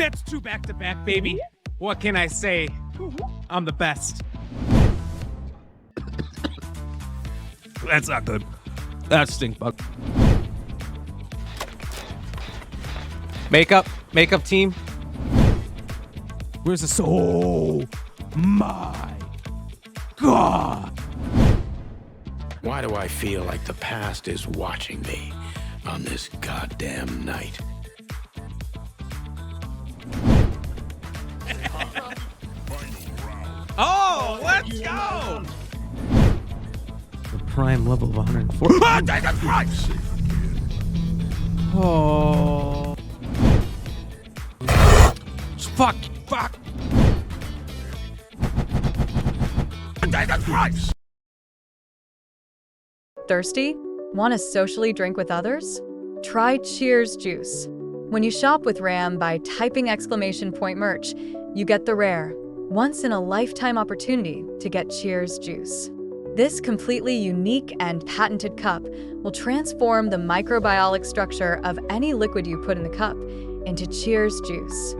That's 2 back-to-back, baby. What can I say? I'm the best. That's not good. That's stink bug. Makeup team. Where's the soul? Oh my God. Why do I feel like the past is watching me on this goddamn night? Oh, let's go! The prime level of 104. Oh, Jesus Christ! Oh. Fuck. Jesus Christ! Thirsty? Want to socially drink with others? Try Cheers Juice. When you shop with RAM by typing !merch, you get the rare, once-in-a-lifetime opportunity to get Cheers Juice. This completely unique and patented cup will transform the microbiolic structure of any liquid you put in the cup into Cheers Juice.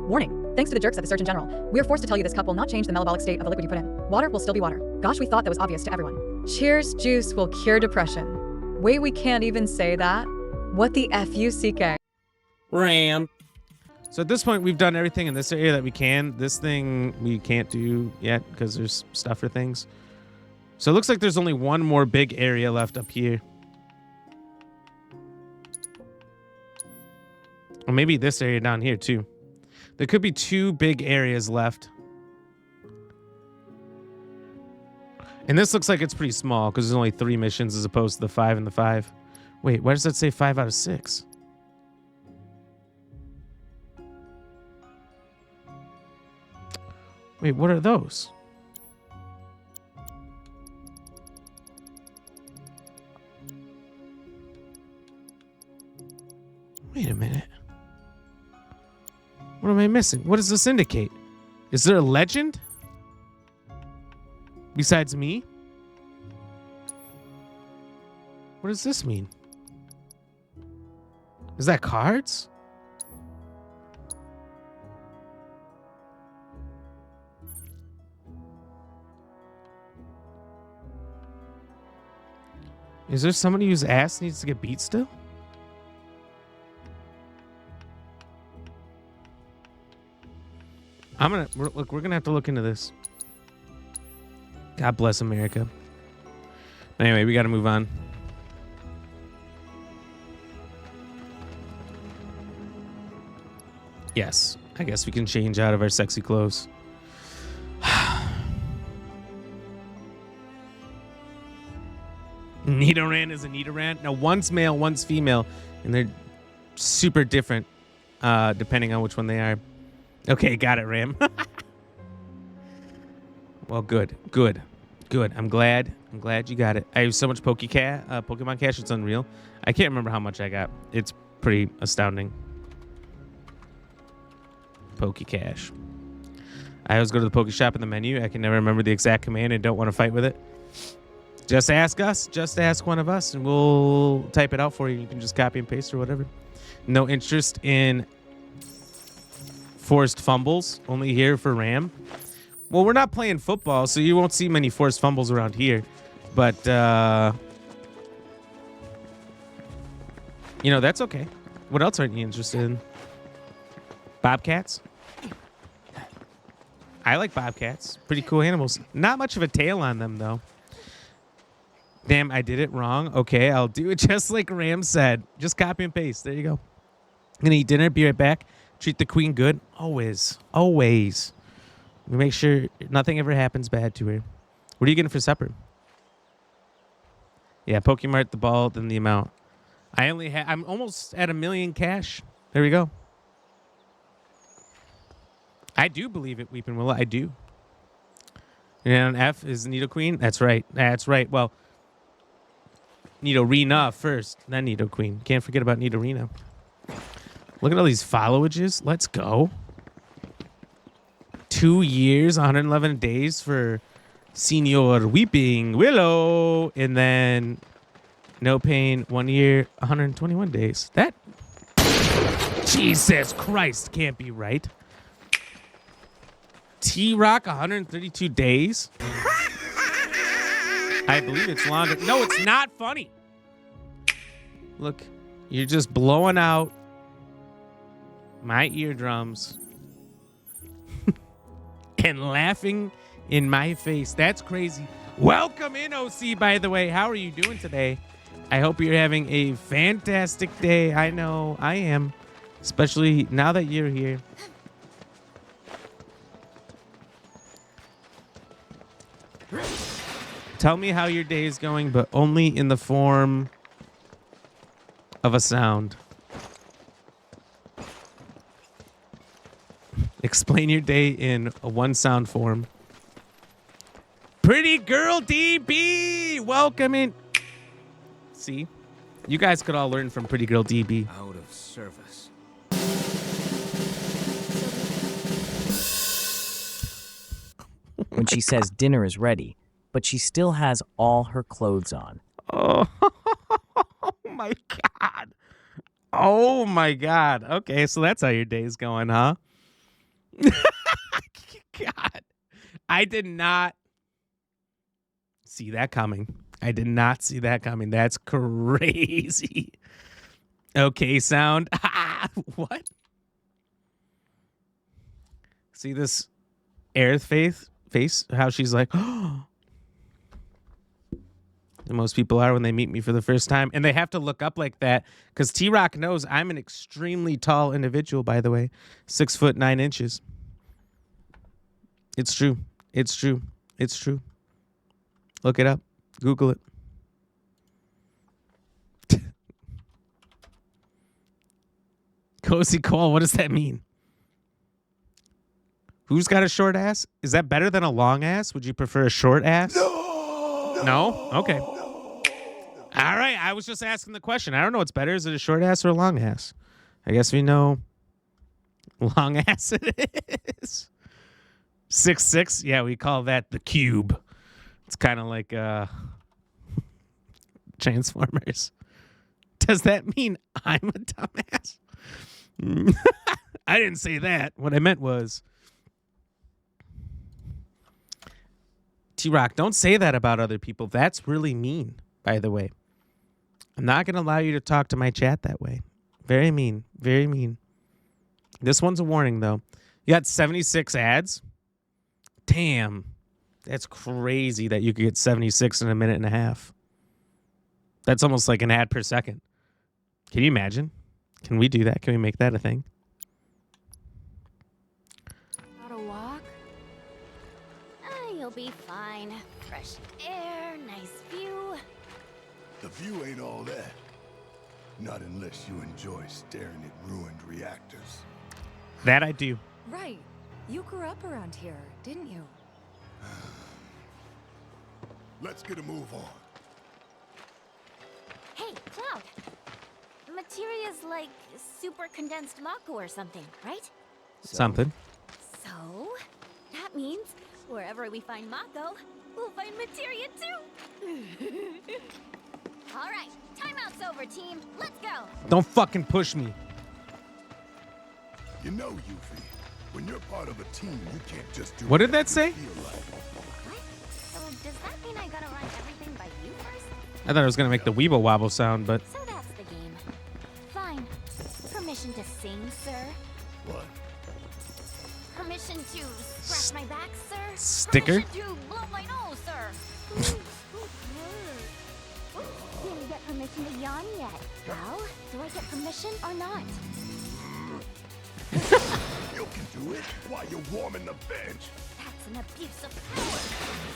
Warning. Thanks to the jerks at the Surgeon General, we are forced to tell you this cup will not change the metabolic state of the liquid you put in. Water will still be water. Gosh, we thought that was obvious to everyone. Cheers Juice will cure depression. Wait, we can't even say that? What the F-U-C-K? RAM. So at this point, we've done everything in this area that we can. This thing we can't do yet because there's stuff for things. So it looks like there's only one more big area left up here. Or maybe this area down here too. There could be 2 big areas left. And this looks like it's pretty small because there's only 3 missions as opposed to the 5 and the 5. Wait, why does that say 5 out of 6? Wait, what are those? Wait a minute. What am I missing? What does this indicate? Is there a legend? Besides me? What does this mean? Is that cards? Is there somebody whose ass needs to get beat still? We're gonna have to look into this. God bless America. Anyway, we gotta move on. Yes, I guess we can change out of our sexy clothes. Nidoran is a Nidoran. Now, one's male, one's female, and they're super different depending on which one they are. Okay, got it, Ram. Well, good. I'm glad you got it. I have so much Pokemon Cash, it's unreal. I can't remember how much I got. It's pretty astounding. Cash. I always go to the Poke Shop in the menu. I can never remember the exact command and don't want to fight with it. Just ask us. Just ask one of us, and we'll type it out for you. You can just copy and paste or whatever. No interest in forced fumbles. Only here for Ram. Well, we're not playing football, so you won't see many forced fumbles around here. But, you know, that's okay. What else aren't you interested in? Bobcats? I like bobcats. Pretty cool animals. Not much of a tail on them, though. Damn, I did it wrong. Okay, I'll do it just like Ram said. Just copy and paste. There you go. I'm going to eat dinner. Be right back. Treat the queen good. Always. Always. We make sure nothing ever happens bad to her. What are you getting for supper? Yeah, Pokemart, the ball, then the amount. I'm almost at 1 million cash. There we go. I do believe it, Weeping Willow. I do. And F is Nidoqueen. That's right. That's right. Well, Nidorina first, then Nidoqueen. Can't forget about Nidorina. Look at all these followages. Let's go. 2 years, 111 days for Senior Weeping Willow. And then No Pain, 1 year, 121 days. That Jesus Christ, can't be right. T-Rock, 132 days. I believe it's longer. No, it's not funny. Look, you're just blowing out my eardrums and laughing in my face. That's crazy. Welcome in, OC, by the way. How are you doing today? I hope you're having a fantastic day. I know I am, especially now that you're here. Tell me how your day is going, but only in the form of a sound. Explain your day in a one sound form. Pretty girl DB, welcome in. See, you guys could all learn from Pretty Girl DB. Out of service. When she says dinner is ready, but she still has all her clothes on. Oh, my God. Oh, my God. Okay, so that's how your day's going, huh? God. I did not see that coming. I did not see that coming. That's crazy. Okay, sound. What? See this Aerith face? How she's like, oh. Most people are when they meet me for the first time. And they have to look up like that because T-Rock knows I'm an extremely tall individual, by the way. 6'9". It's true. It's true. It's true. Look it up. Google it. Cozy Cole, what does that mean? Who's got a short ass? Is that better than a long ass? Would you prefer a short ass? No? Okay. All right, I was just asking the question. I don't know what's better. Is it a short ass or a long ass? I guess we know long ass it is. 6'6", yeah, we call that the cube. It's kind of like Transformers. Does that mean I'm a dumbass? I didn't say that. What I meant was, T-Rock, don't say that about other people. That's really mean, by the way. I'm not going to allow you to talk to my chat that way. Very mean. Very mean. This one's a warning, though. You got 76 ads? Damn. That's crazy that you could get 76 in a minute and a half. That's almost like an ad per second. Can you imagine? Can we do that? Can we make that a thing? Got a walk? You'll be fine. Fresh air, nice view. The view ain't all that. Not unless you enjoy staring at ruined reactors. That I do. Right. You grew up around here, didn't you? Let's get a move on. Hey, Cloud. Materia's like super condensed Mako or something, right? Something. So, that means wherever we find Mako, we'll find Materia too. All right, timeout's over, team. Let's go. Don't fucking push me. You know, Yuffie, when you're part of a team, you can't just do What did whatever that say? you feel like. What? So does that mean I gotta run everything by you first? I thought I was going to make the Weeble Wobble sound, but So that's the game. Fine. Permission to sing, sir? What? Permission to scratch my back, sir? Sticker? Permission to blow my nose, sir? Didn't get permission to yawn yet. Well, do I get permission or not? You can do it while you're warming the bench. That's an abuse of power.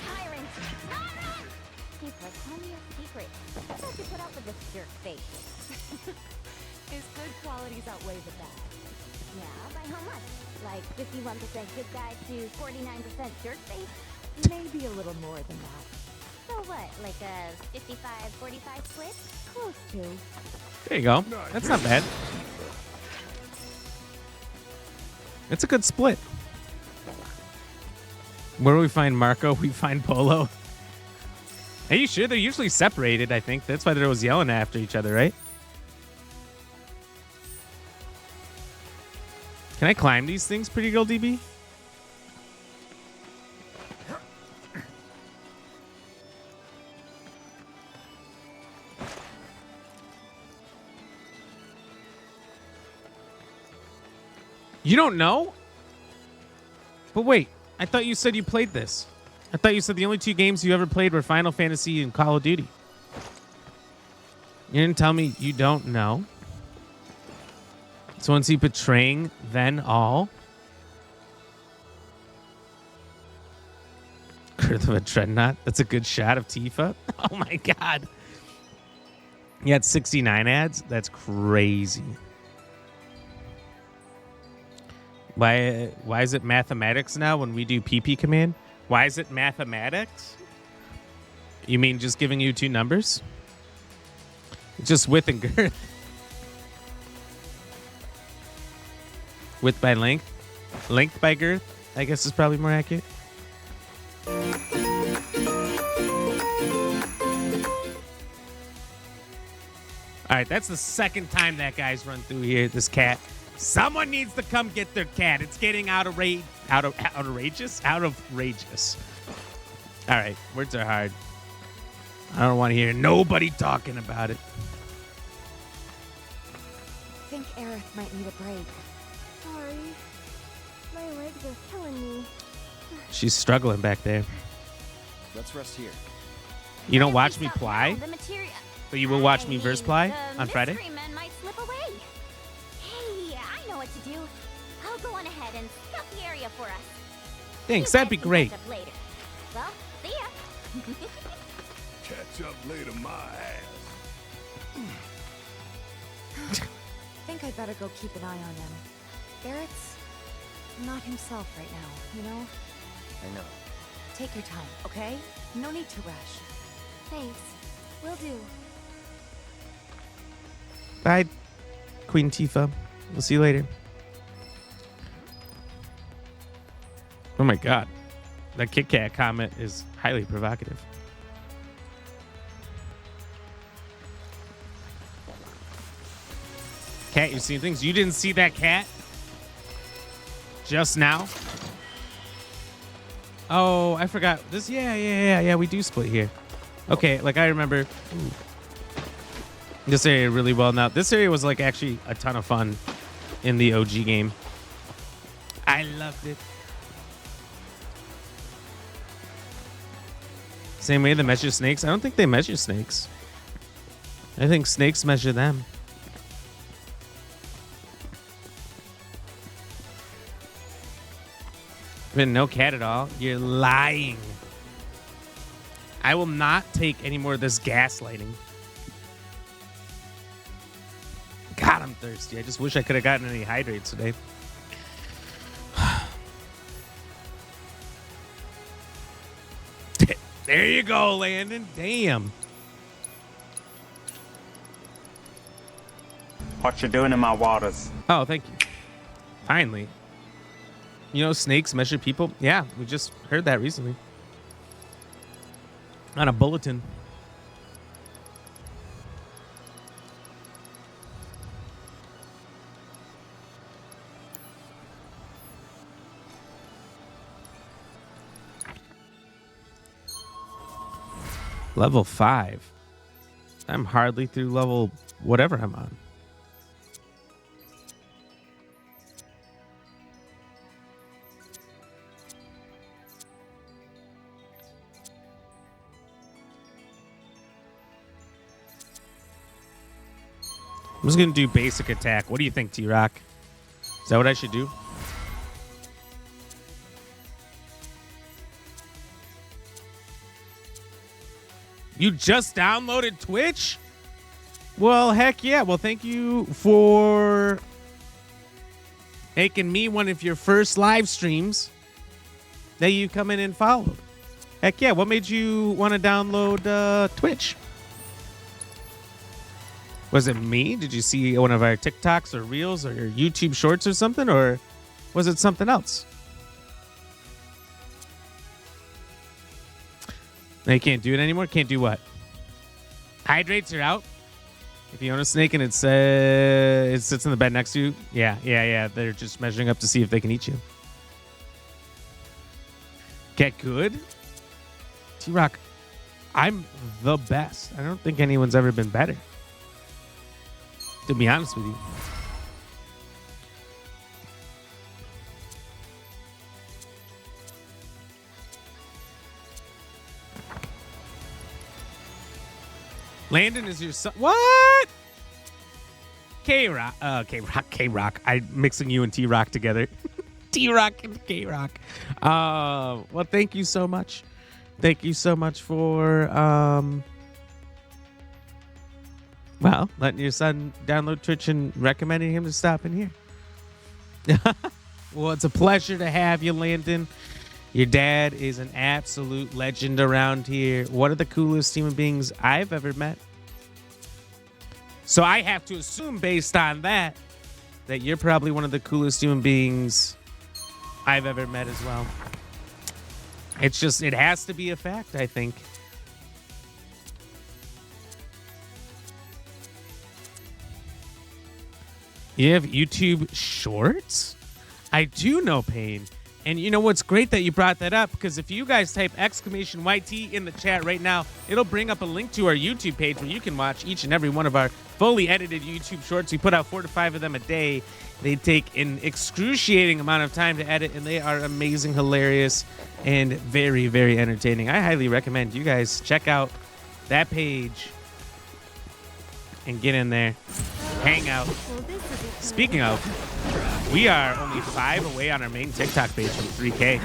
Tyrant. Tyrant! Keeper, tell me your secret. What about you put up with this jerk face? His good qualities outweigh the bad. Yeah, by how much? Like 51% good guy to 49% jerk face? Maybe a little more than that. So what, like a 55-45 split? Close to. there you go. That's not bad. It's a good split. Where do we find Marco? We find Polo. Are you sure? They're usually separated, I think. That's why they're always yelling after each other, right? Can I climb these things, Pretty Girl DB? You don't know? But wait, I thought you said you played this. I thought you said the only 2 games you ever played were Final Fantasy and Call of Duty. You didn't tell me you don't know. So once he betraying, then all. Girth of a Dreadnought. That's a good shot of Tifa. Oh my god. You had 69 ads? That's crazy. Why is it mathematics now when we do PP command? Why is it mathematics? You mean just giving you 2 numbers? Just width and girth. Width by length. Length by girth, I guess is probably more accurate. All right, that's the second time that guy's run through here, this cat. Someone needs to come get their cat. It's getting outrageous. All right, words are hard. I don't want to hear nobody talking about it. I think Aerith might need a break. Sorry. My legs are killing me. She's struggling back there. Let's rest here. You don't watch me ply, The materia. but you will watch me verse ply The on Friday? mystery men might slip away. Hey, I know what to do. I'll go on ahead and scout the area for us. Thanks, You that'd be guys can great. catch up later. Well, see ya. Catch up later, my ass. I think I'd better go keep an eye on them. Barrett's not himself right now, you know? I know. Take your time, okay? No need to rush. Thanks. Will do. Bye, Queen Tifa. We'll see you later. Oh my god. That Kit Kat comment is highly provocative. Cat, you seen things? You didn't see that cat? Just now? Oh, I forgot. This, yeah, we do split here. Okay, like I remember this area really well now. This area was like actually a ton of fun in the OG game. I loved it. Same way they measure snakes. I don't think they measure snakes. I think snakes measure them. Been no cat at all. You're lying. I will not take any more of this gaslighting. God, I'm thirsty. I just wish I could have gotten any hydrates today. There you go, Landon. Damn. What you doing in my waters? Oh, thank you. Finally. You know, snakes measure people. Yeah, we just heard that recently. On a bulletin. Level 5. I'm hardly through level whatever I'm on. I'm just going to do basic attack. What do you think, T-Rock? Is that what I should do? You just downloaded Twitch? Well, heck yeah. Well, thank you for making me one of your first live streams that you come in and followed. Heck yeah. What made you want to download Twitch? Was it me? Did you see one of our TikToks or Reels or your YouTube Shorts or something? Or was it something else? Now you can't do it anymore? Can't do what? Hydrates are out? If you own a snake and it says it sits in the bed next to you, yeah. They're just measuring up to see if they can eat you. Get good? T-Rock, I'm the best. I don't think anyone's ever been better. To be honest with you. Landon is your son. What? K-Rock. K-Rock. I'm mixing you and T-Rock together. T-Rock and K-Rock. Well, thank you so much. Thank you so much for, well, letting your son download Twitch and recommending him to stop in here. Well, it's a pleasure to have you, Landon. Your dad is an absolute legend around here. One of the coolest human beings I've ever met. So I have to assume, based on that, that you're probably one of the coolest human beings I've ever met as well. It's just, it has to be a fact, I think. You have YouTube Shorts? I do know, Pain. And you know what's great that you brought that up, because if you guys type !YT in the chat right now, it'll bring up a link to our YouTube page where you can watch each and every one of our fully edited YouTube shorts. We put out 4 to 5 of them a day. They take an excruciating amount of time to edit, and they are amazing, hilarious, and very, very entertaining. I highly recommend you guys check out that page and get in there, hang out. Speaking of, we are only 5 away on our main TikTok page from 3K.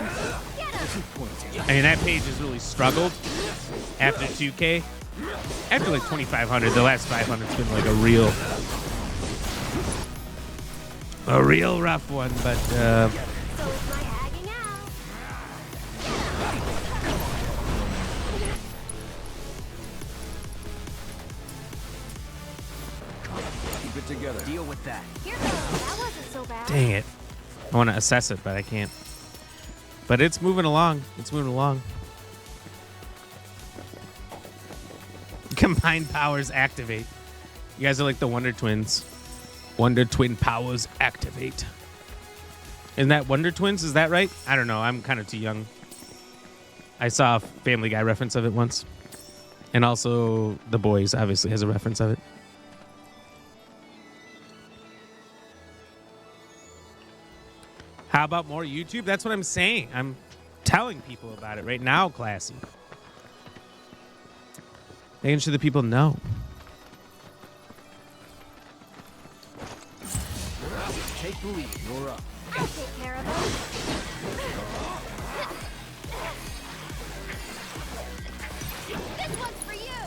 I mean, that page has really struggled after 2K. After like 2,500, the last 500's been like a real rough one, but Keep it together. Deal with that. Here goes. That wasn't so bad. dang it. I want to assess it, but I can't. But it's moving along. It's moving along. Combined powers activate. You guys are like the Wonder Twins. Wonder Twin powers activate. Isn't that Wonder Twins? Is that right? I don't know. I'm kind of too young. I saw a Family Guy reference of it once. And also The Boys obviously has a reference of it. How about more YouTube? That's what I'm saying. I'm telling people about it right now, Classy. Making sure the people know. Take the lead. You're up. I'll take care of it. This one's for you.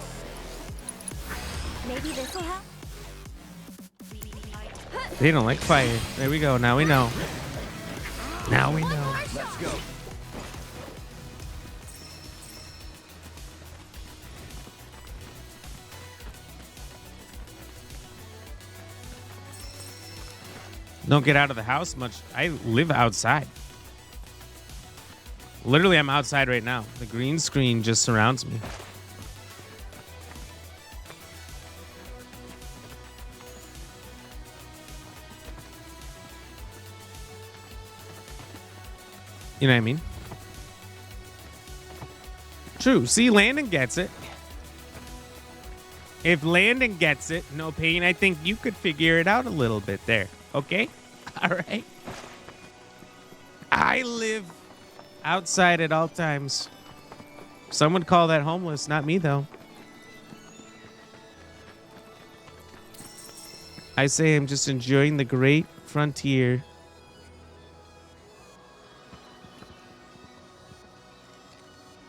Maybe this will help. They don't like fire. There we go. Now we know. Now we know. Let's go. Don't get out of the house much. I live outside. Literally, I'm outside right now. The green screen just surrounds me. You know what I mean? True. See, Landon gets it. If Landon gets it, no pain, I think you could figure it out a little bit there. Okay? All right. I live outside at all times. Some would call that homeless, not me though. I say I'm just enjoying the great frontier.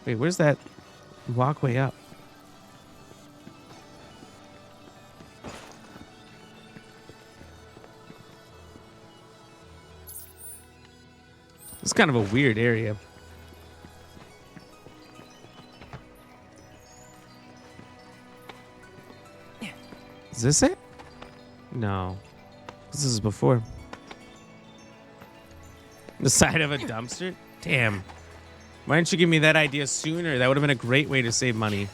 Wait, where's that walkway up? It's kind of a weird area. Is this it? No. This is before. The side of a dumpster? Damn. Why didn't you give me that idea sooner? That would have been a great way to save money.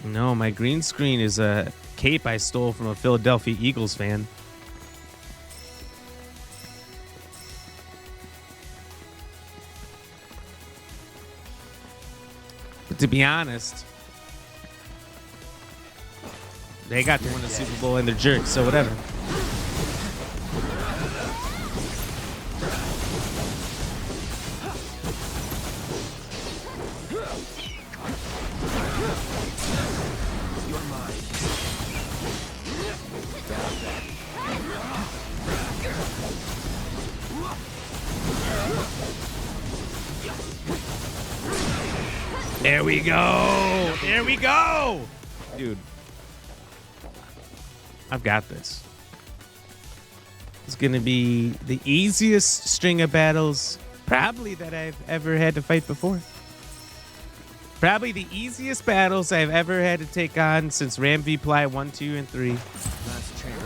No, my green screen is a cape I stole from a Philadelphia Eagles fan. But to be honest, they got to win the Super Bowl and they're jerks, so whatever. There we go. There we go. Dude, I've got this. It's going to be the easiest string of battles probably that I've ever had to fight before. Probably the easiest battles I've ever had to take on since Ram v Ply 1, 2, and 3. Last chance.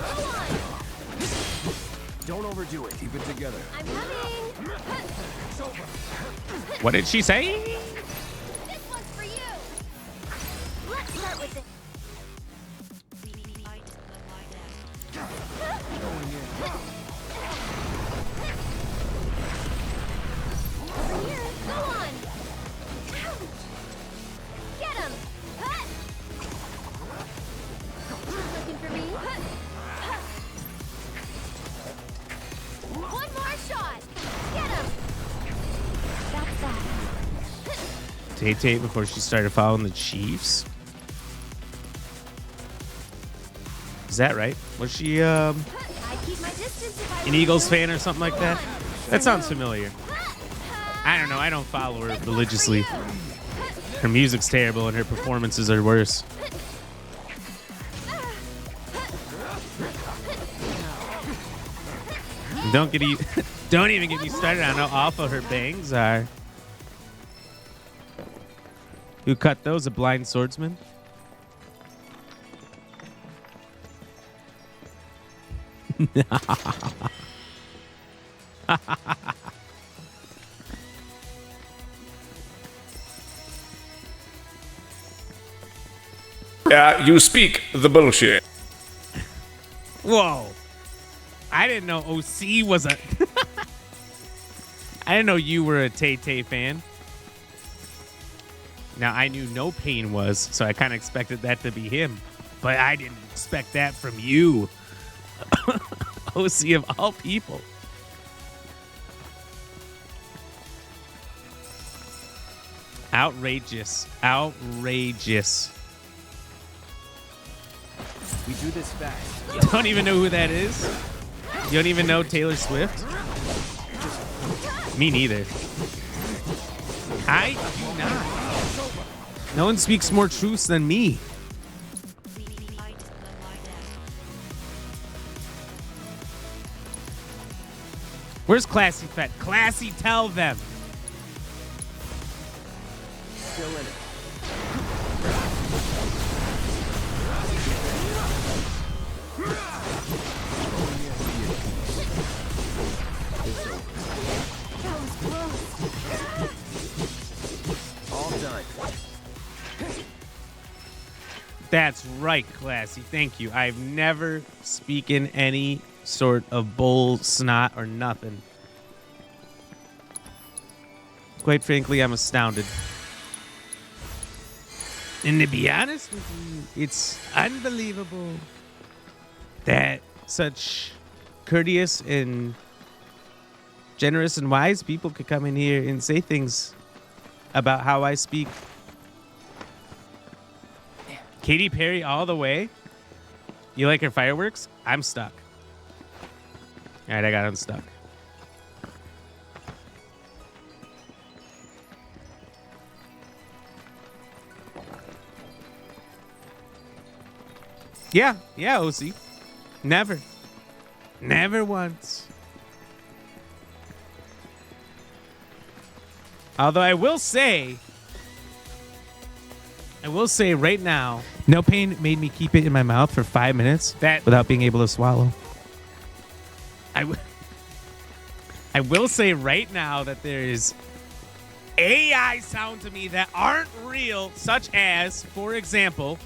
Don't overdo it. Keep it together. I'm coming. What did she say? This one's for you. Let's start with it. Over here. Go on. Get him. Looking for me? One more shot. Get him. That's that. Tay before she started following the Chiefs. Is that right? Was she I keep my distance if I an Eagles fan or something like that? That sounds familiar. I don't know. I don't follow her religiously. Her music's terrible and her performances are worse. Don't even get me started on how awful her bangs are. Who cut those? A blind swordsman? Yeah, you speak the bullshit. Whoa. I didn't know OC was a... I didn't know you were a Tay fan. Now, I knew No Pain was, so I kind of expected that to be him. But I didn't expect that from you. OC of all people. Outrageous. Outrageous. We do this fast. Don't even know who that is? You don't even know Taylor Swift? Me neither. I do not. No one speaks more truths than me. Where's Classy Fett? Classy, tell them. Still in it. All done. That's right, Classy. Thank you. I've never spoken any sort of bull snot or nothing. Quite frankly, I'm astounded. And to be honest with you, it's unbelievable that such courteous and generous and wise people could come in here and say things about how I speak. Katy Perry all the way. You like her fireworks? I'm stuck. All right, I got unstuck. Yeah, OC. Never once. Although I will say right now, No Pain made me keep it in my mouth for 5 minutes without being able to swallow. I will say right now that there is AI sound to me that aren't real, such as, for example,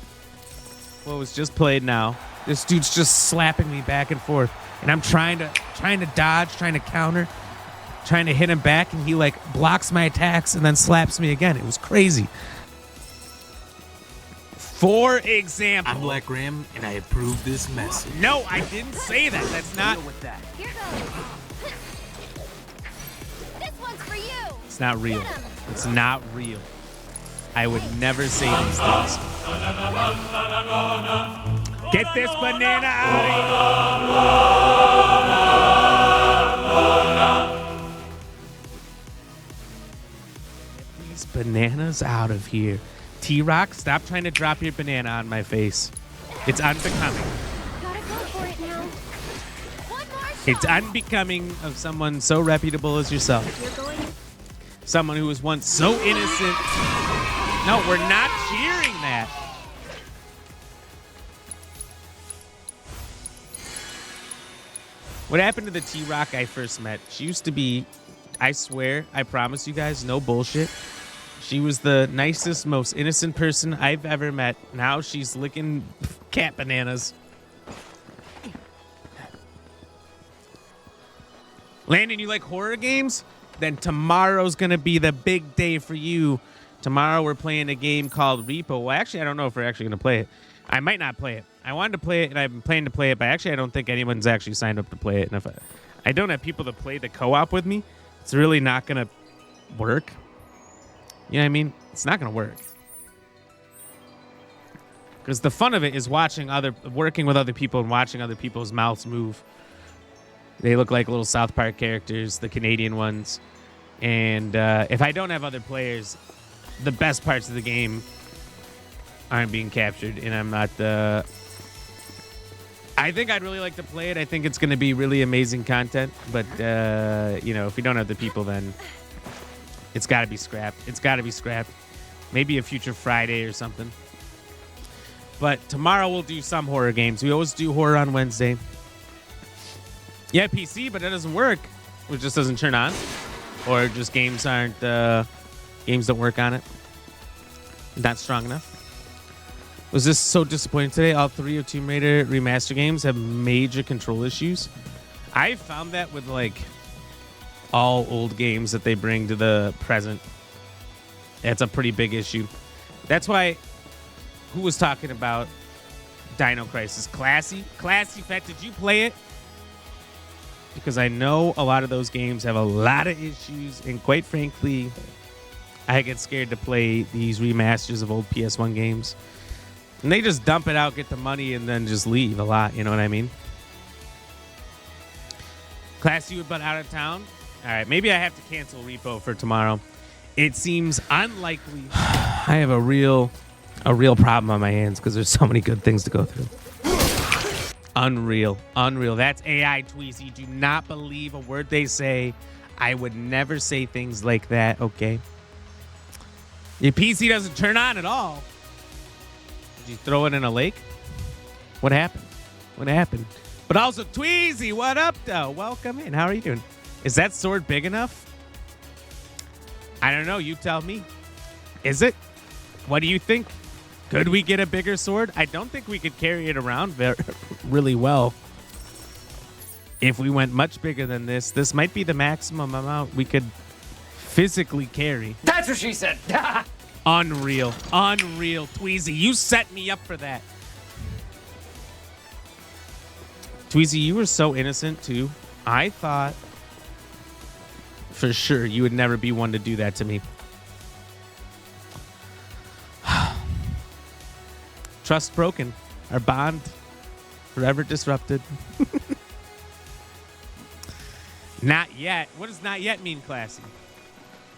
what was just played now. This dude's just slapping me back and forth, and I'm trying to dodge, trying to counter, trying to hit him back, and he like blocks my attacks and then slaps me again. It was crazy. For example, I'm Black Ram, and I approve this message. No, I didn't say that. That's not. Deal with that. Here goes. This one's for you. It's not real. Get 'em. It's not real. I would never say these things. Get this banana out of here. Get these bananas out of here. T-Rock, stop trying to drop your banana on my face. It's unbecoming. Gotta go for it now. One more shot. It's unbecoming of someone so reputable as yourself. You're going. Someone who was once so innocent. No, we're not cheering that. What happened to the T-Rock I first met? She used to be, I swear, I promise you guys, no bullshit. She was the nicest, most innocent person I've ever met. Now she's licking cat bananas. Landon, you like horror games? Then tomorrow's going to be the big day for you. Tomorrow we're playing a game called Repo. Well, actually, I don't know if we're actually going to play it. I might not play it. I wanted to play it, and I've been planning to play it, but actually I don't think anyone's actually signed up to play it. And if I don't have people to play the co-op with me, it's really not going to work. You know what I mean? It's not going to work. Because the fun of it is working with other people and watching other people's mouths move. They look like little South Park characters, the Canadian ones. And if I don't have other players, the best parts of the game aren't being captured, and I'm not... I think I'd really like to play it. I think it's going to be really amazing content. But, if we don't have the people, then it's got to be scrapped. It's got to be scrapped. Maybe a future Friday or something. But tomorrow we'll do some horror games. We always do horror on Wednesday. Yeah, PC, but that doesn't work. It just doesn't turn on. Or just games don't work on it. Not strong enough. Was this so disappointing today? All 3 of Tomb Raider remaster games have major control issues. I found that with like all old games that they bring to the present. That's a pretty big issue. That's why, who was talking about Dino Crisis? Classy Fett, did you play it? Because I know a lot of those games have a lot of issues, and quite frankly, I get scared to play these remasters of old PS1 games. And they just dump it out, get the money, and then just leave a lot, you know what I mean? Classy but out of town? All right, maybe I have to cancel Repo for tomorrow. It seems unlikely. I have a real problem on my hands because there's so many good things to go through. Unreal. That's AI, Tweezy. Do not believe a word they say. I would never say things like that, okay? Your PC doesn't turn on at all. Did you throw it in a lake? What happened? But also, Tweezy, what up, though? Welcome in. How are you doing? Is that sword big enough? I don't know. You tell me. Is it? What do you think? Could we get a bigger sword? I don't think we could carry it around really well. If we went much bigger than this, this might be the maximum amount we could physically carry. That's what she said. Unreal. Tweezy, you set me up for that. Tweezy, you were so innocent, too. I thought for sure you would never be one to do that to me. Trust broken. Our bond forever disrupted. Not yet. What does not yet mean, Classy?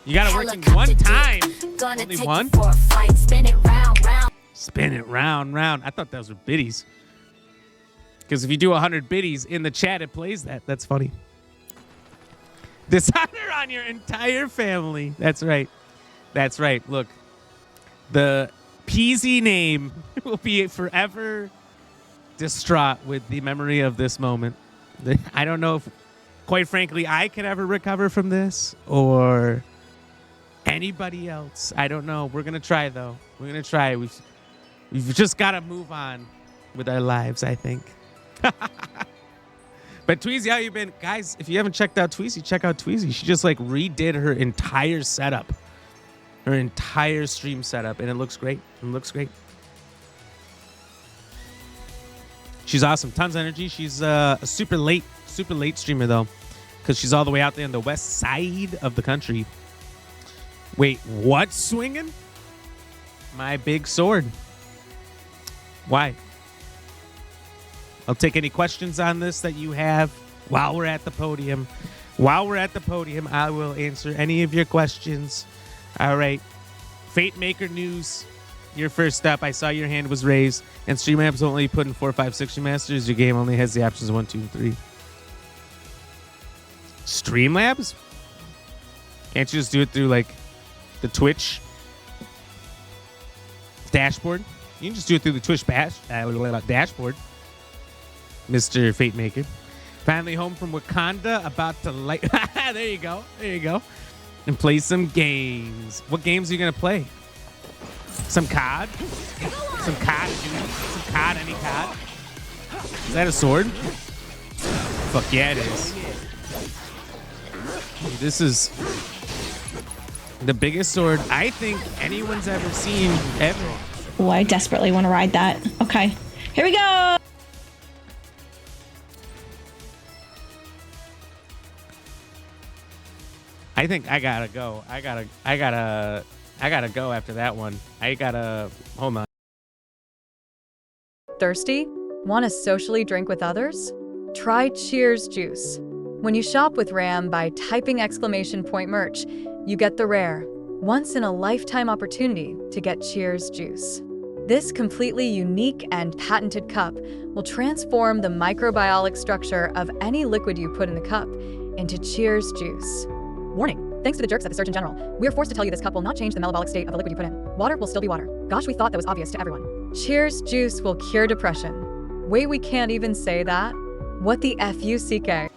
You gotta work in one time. Only one? Spin it round. I thought those were biddies. Because if you do 100 biddies in the chat, it plays that. That's funny. Dishonor on your entire family. That's right. Look, the Peasy name will be forever distraught with the memory of this moment. I don't know if, quite frankly, I can ever recover from this, or Anybody else? I don't know. We're gonna try though. We're gonna try. We've just gotta move on with our lives, I think. But Tweezy, how you been? Guys, if you haven't checked out Tweezy, check out Tweezy. She just like redid her entire setup. Her entire stream setup, and it looks great. It looks great. She's awesome. Tons of energy. She's a super late streamer though, because she's all the way out there in the west side of the country. Wait, what? Swinging? My big sword. Why? I'll take any questions on this that you have while we're at the podium. While we're at the podium, I will answer any of your questions. All right. Fate Maker News, you're first up. I saw your hand was raised. And Streamlabs only put in 4, 5, 6 remasters. Your game only has the options 1, 2, and 3. Streamlabs? Can't you just do it through like the Twitch dashboard? You can just do it through the Twitch dashboard. Mr. Fate Maker. Finally home from Wakanda, about to light. There you go. There you go. And play some games. What games are you going to play? Some COD? Some COD, dude. Some COD, any COD? Is that a sword? Fuck yeah, it is. This is the biggest sword I think anyone's ever seen, ever. Oh, I desperately want to ride that. Okay. Here we go! I think I gotta go. I gotta go after that one. Hold on. Thirsty? Want to socially drink with others? Try Cheers Juice. When you shop with RAM by typing !merch, you get the rare, once-in-a-lifetime opportunity to get Cheers Juice. This completely unique and patented cup will transform the microbiologic structure of any liquid you put in the cup into Cheers Juice. Warning, thanks to the jerks at the Surgeon General, we are forced to tell you this cup will not change the metabolic state of the liquid you put in. Water will still be water. Gosh, we thought that was obvious to everyone. Cheers Juice will cure depression. Wait, we can't even say that? What the F-U-C-K?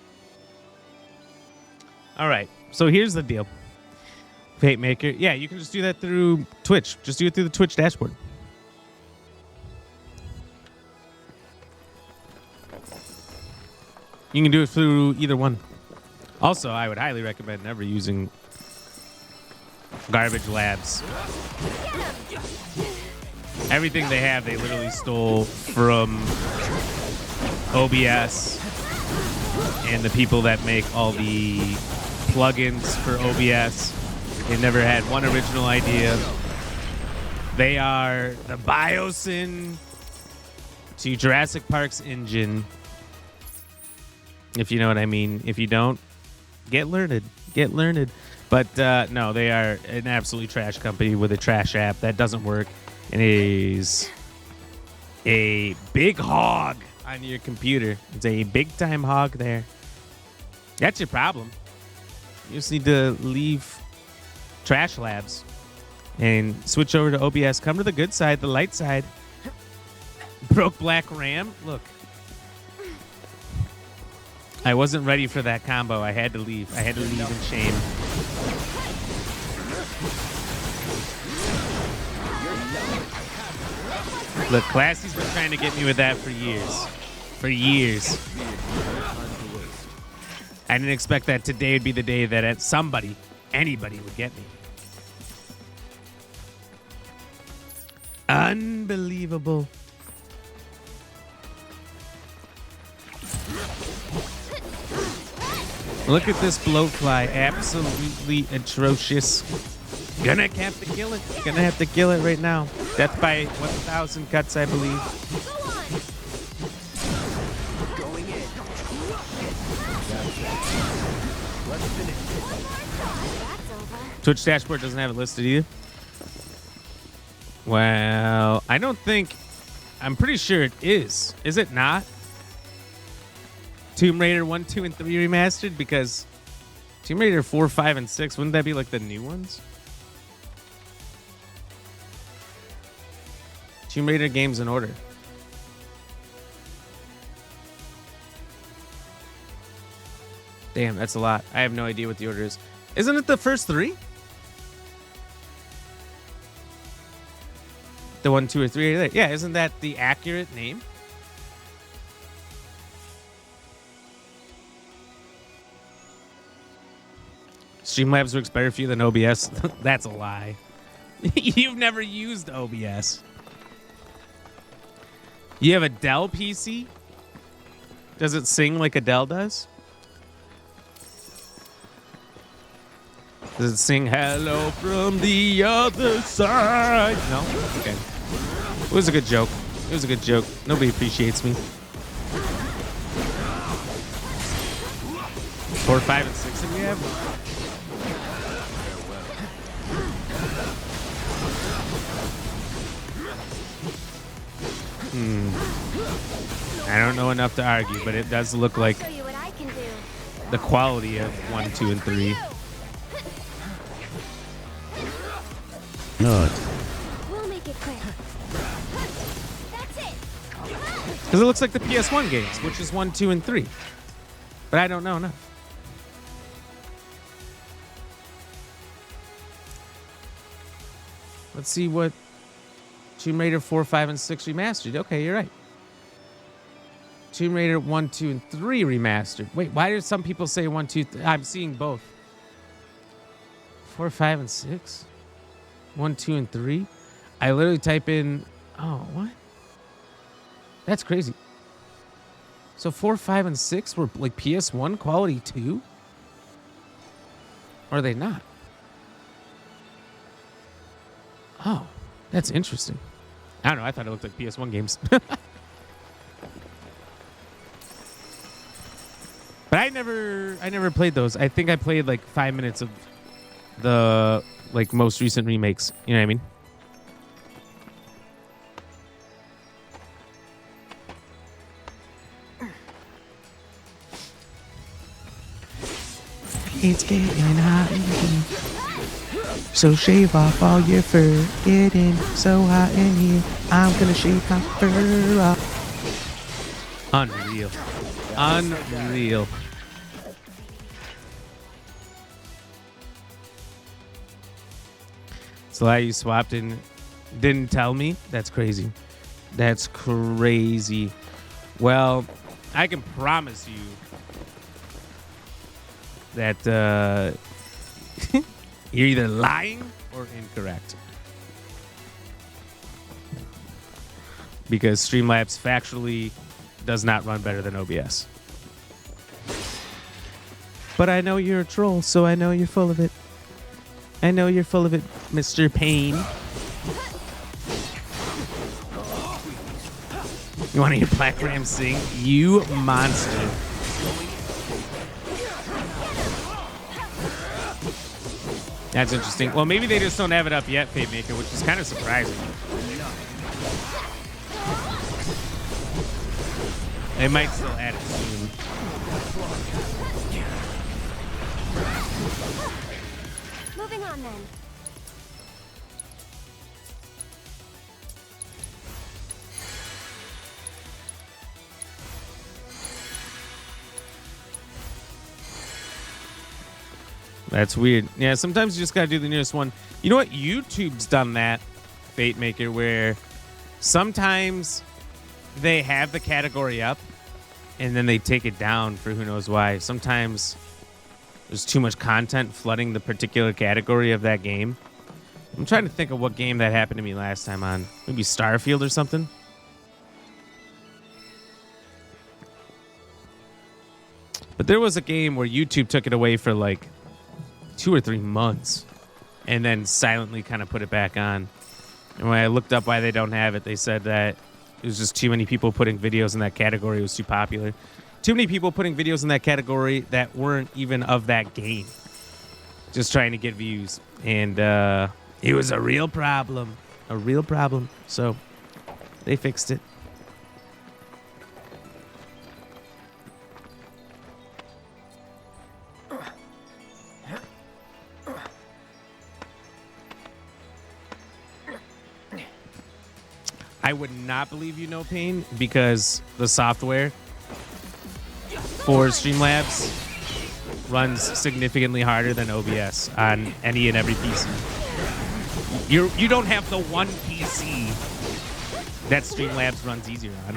All right, so here's the deal. Fate Maker. Yeah, you can just do that through Twitch. Just do it through the Twitch dashboard. You can do it through either one. Also, I would highly recommend never using Garbage Labs. Everything they have, they literally stole from OBS and the people that make all the plugins for OBS. They never had one original idea. They are the Biosyn to Jurassic Park's engine. If you know what I mean. If you don't, get learned. Get learned. But no, they are an absolutely trash company with a trash app that doesn't work and is a big hog on your computer. It's a big time hog there. That's your problem. You just need to leave Trash Labs and switch over to OBS. Come to the good side, the light side. Broke Black Ram. Look. I wasn't ready for that combo. I had to leave. I had to leave in shame. Look, Classy's been trying to get me with that for years. For years. I didn't expect that today would be the day that anybody would get me. Unbelievable. Look at this blowfly. Absolutely atrocious. Gonna have to kill it. Gonna have to kill it right now. Death by 1,000 cuts, I believe. Going in. Let's finish. Twitch dashboard doesn't have it listed either. Well, I don't think. I'm pretty sure it is. Is it not? Tomb Raider 1, 2, and 3 remastered? Because Tomb Raider 4, 5, and 6, wouldn't that be like the new ones? Tomb Raider games in order. Damn, that's a lot. I have no idea what the order is. Isn't it the first 3? The 1, 2, or 3 are there. Yeah, isn't that the accurate name? Streamlabs works better for you than OBS. That's a lie. You've never used OBS. You have a Dell PC? Does it sing like a Dell does? Does it sing hello from the other side? No? Okay. It was a good joke. It was a good joke. Nobody appreciates me. 4, 5, and 6 that we have? I don't know enough to argue, but it does look like the quality of 1, 2, and 3. No. We'll make it quick. That's it. Because it looks like the PS1 games, which is 1, 2, and 3. But I don't know enough. Let's see what Tomb Raider 4, 5, and 6 remastered. Okay, you're right. Tomb Raider 1, 2, and 3 remastered. Wait, why did some people say 1, 2, 3? I'm seeing both. 4, 5, and 6? 1, 2, and 3? I literally type in... Oh, what? That's crazy. So 4, 5, and 6 were like PS1 quality too? Or are they not? Oh, that's interesting. I don't know. I thought it looked like PS1 games. But I never played those. I think I played like 5 minutes of the like most recent remakes. You know what I mean? It's getting hot in here, so shave off all your fur. Getting so hot in here, I'm gonna shave my fur off. Unreal. Unreal. So how you swapped and didn't tell me? That's crazy. That's crazy. Well, I can promise you that you're either lying or incorrect. Because Streamlabs factually does not run better than OBS. But I know you're a troll, so I know you're full of it. I know you're full of it, Mr. Payne. You want to hear Black Ram sing? You monster. That's interesting. Well, maybe they just don't have it up yet, Fate Maker, which is kind of surprising. They might still add it soon. Moving on then. That's weird. Yeah, sometimes you just gotta do the nearest one. You know what? YouTube's done that, Fate Maker, where sometimes they have the category up and then they take it down for who knows why. Sometimes there's too much content flooding the particular category of that game. I'm trying to think of what game that happened to me last time on. Maybe Starfield or something? But there was a game where YouTube took it away for like 2 or 3 months and then silently kind of put it back on. And when I looked up why they don't have it, they said that it was just too many people putting videos in that category. It was too popular. Too many people putting videos in that category that weren't even of that game. Just trying to get views. And it was a real problem. A real problem. So they fixed it. I would not believe you, No Pain, because the software for Streamlabs runs significantly harder than OBS on any and every PC. You don't have the one PC that Streamlabs runs easier on.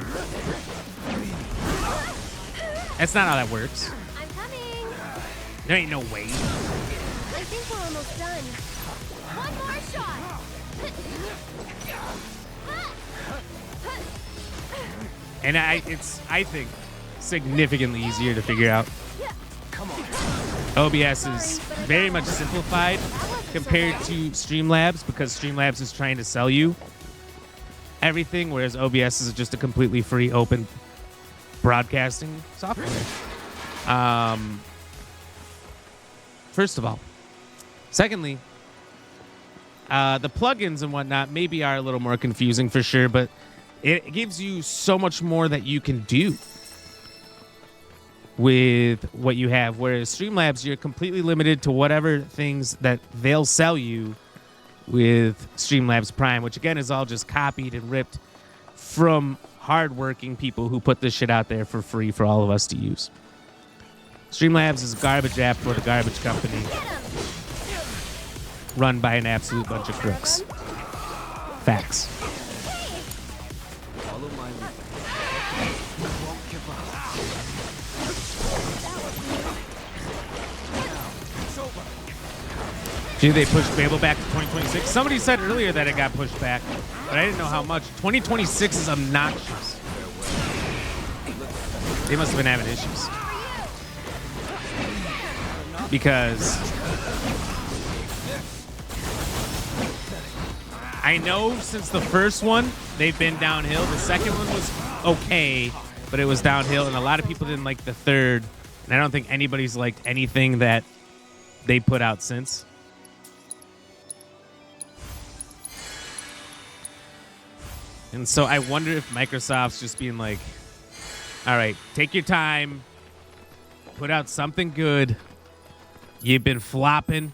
That's not how that works. I'm coming. There ain't no way. I think we're almost done. One more shot. And it's, I think, significantly easier to figure out. OBS is very much simplified compared to Streamlabs because Streamlabs is trying to sell you everything, whereas OBS is just a completely free, open broadcasting software. First of all. Secondly, the plugins and whatnot maybe are a little more confusing for sure, but it gives you so much more that you can do with what you have. Whereas Streamlabs, you're completely limited to whatever things that they'll sell you with Streamlabs Prime, which again is all just copied and ripped from hardworking people who put this shit out there for free for all of us to use. Streamlabs is a garbage app for the garbage company run by an absolute bunch of crooks. Facts. Follow my lead. You won't give up. It's over. Gee, they pushed Babel back to 2026. Somebody said earlier that it got pushed back, but I didn't know how much. 2026 is obnoxious. They must have been having issues. Because I know since the first one, they've been downhill. The second one was okay, but it was downhill, and a lot of people didn't like the third. And I don't think anybody's liked anything that they put out since. And so I wonder if Microsoft's just being like, all right, take your time, put out something good. You've been flopping.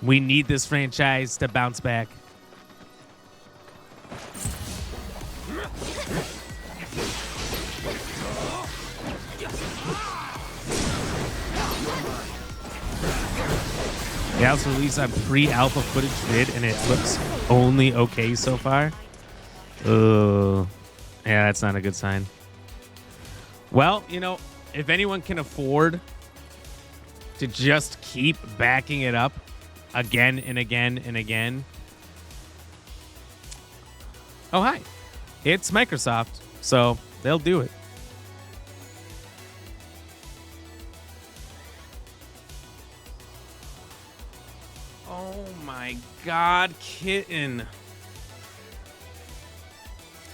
We need this franchise to bounce back. They also released on pre-alpha footage vid, and it looks only okay so far. Yeah, that's not a good sign. Well, you know, if anyone can afford to just keep backing it up again and again and again. Oh, hi. It's Microsoft, so they'll do it. Oh my God, kitten.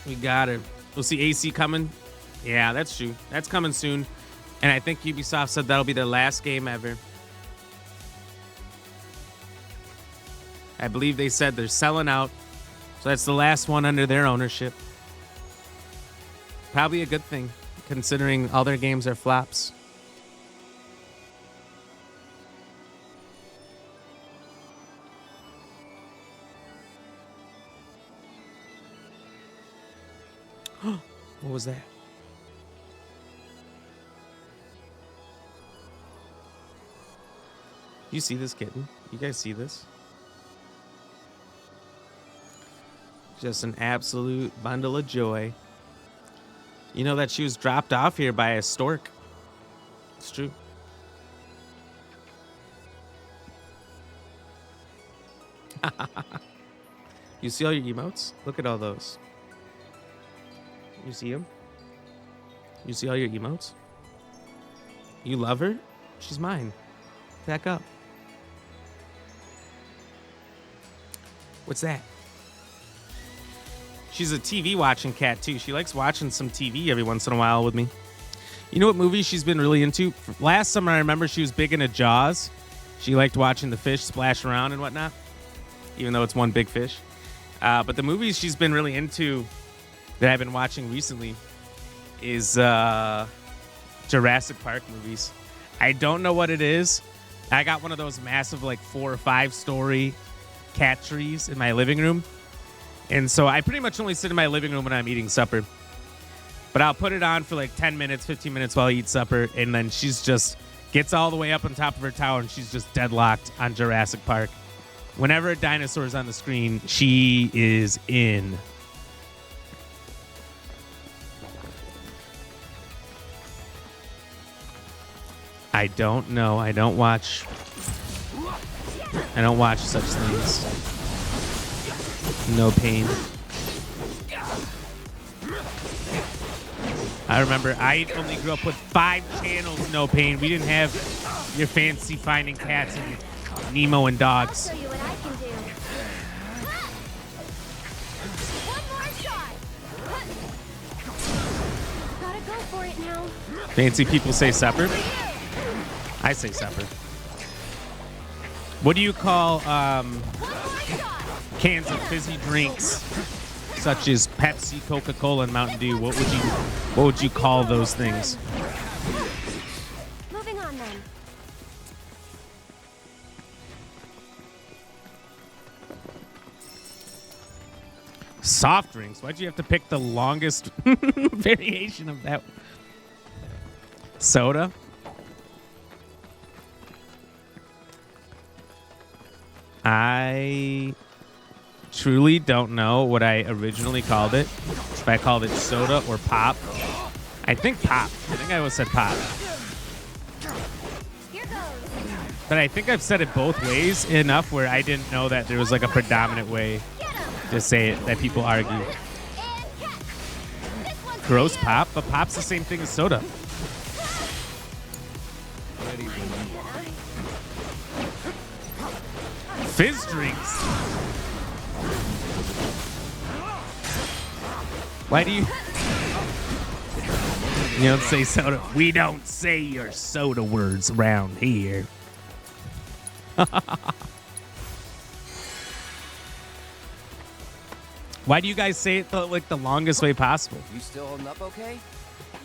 We got her. We'll see AC coming. Yeah, that's true. That's coming soon. And I think Ubisoft said that'll be their last game ever. I believe they said they're selling out. So that's the last one under their ownership. Probably a good thing, considering all their games are flops. What was that? You see this kitten? You guys see this? Just an absolute bundle of joy. You know that she was dropped off here by a stork. It's true. You see all your emotes? Look at all those. You see them? You see all your emotes? You love her? She's mine. Back up. What's that? She's a TV watching cat too. She likes watching some TV every once in a while with me. You know what movie she's been really into? Last summer, I remember she was big into Jaws. She liked watching the fish splash around and whatnot, even though it's one big fish. But the movies she's been really into that I've been watching recently is Jurassic Park movies. I don't know what it is. I got one of those massive, like 4 or 5 story cat trees in my living room. And so I pretty much only sit in my living room when I'm eating supper. But I'll put it on for like 10 minutes, 15 minutes while I eat supper. And then she's just gets all the way up on top of her tower and she's just deadlocked on Jurassic Park. Whenever a dinosaur is on the screen, she is in. I don't know. I don't watch such things. No pain. I remember I only grew up with 5 channels, no pain. We didn't have your fancy finding cats and Nemo and dogs. I'll show you what I can do. One more shot. Gotta go for it now. Fancy people say supper. I say supper. What do you call cans of fizzy drinks such as Pepsi, Coca-Cola, and Mountain Dew? What would you call those things? Moving on then. Soft drinks. Why'd you have to pick the longest variation of that? Soda. I truly don't know what I originally called it. If I called it soda or pop. I think pop. I think I always said pop. But I think I've said it both ways enough where I didn't know that there was like a predominant way to say it that people argue. Gross pop, but pop's the same thing as soda. Fizz drinks. Why do you don't say soda? We don't say your soda words around here. Why do you guys say it like the longest way possible? You still holding up okay?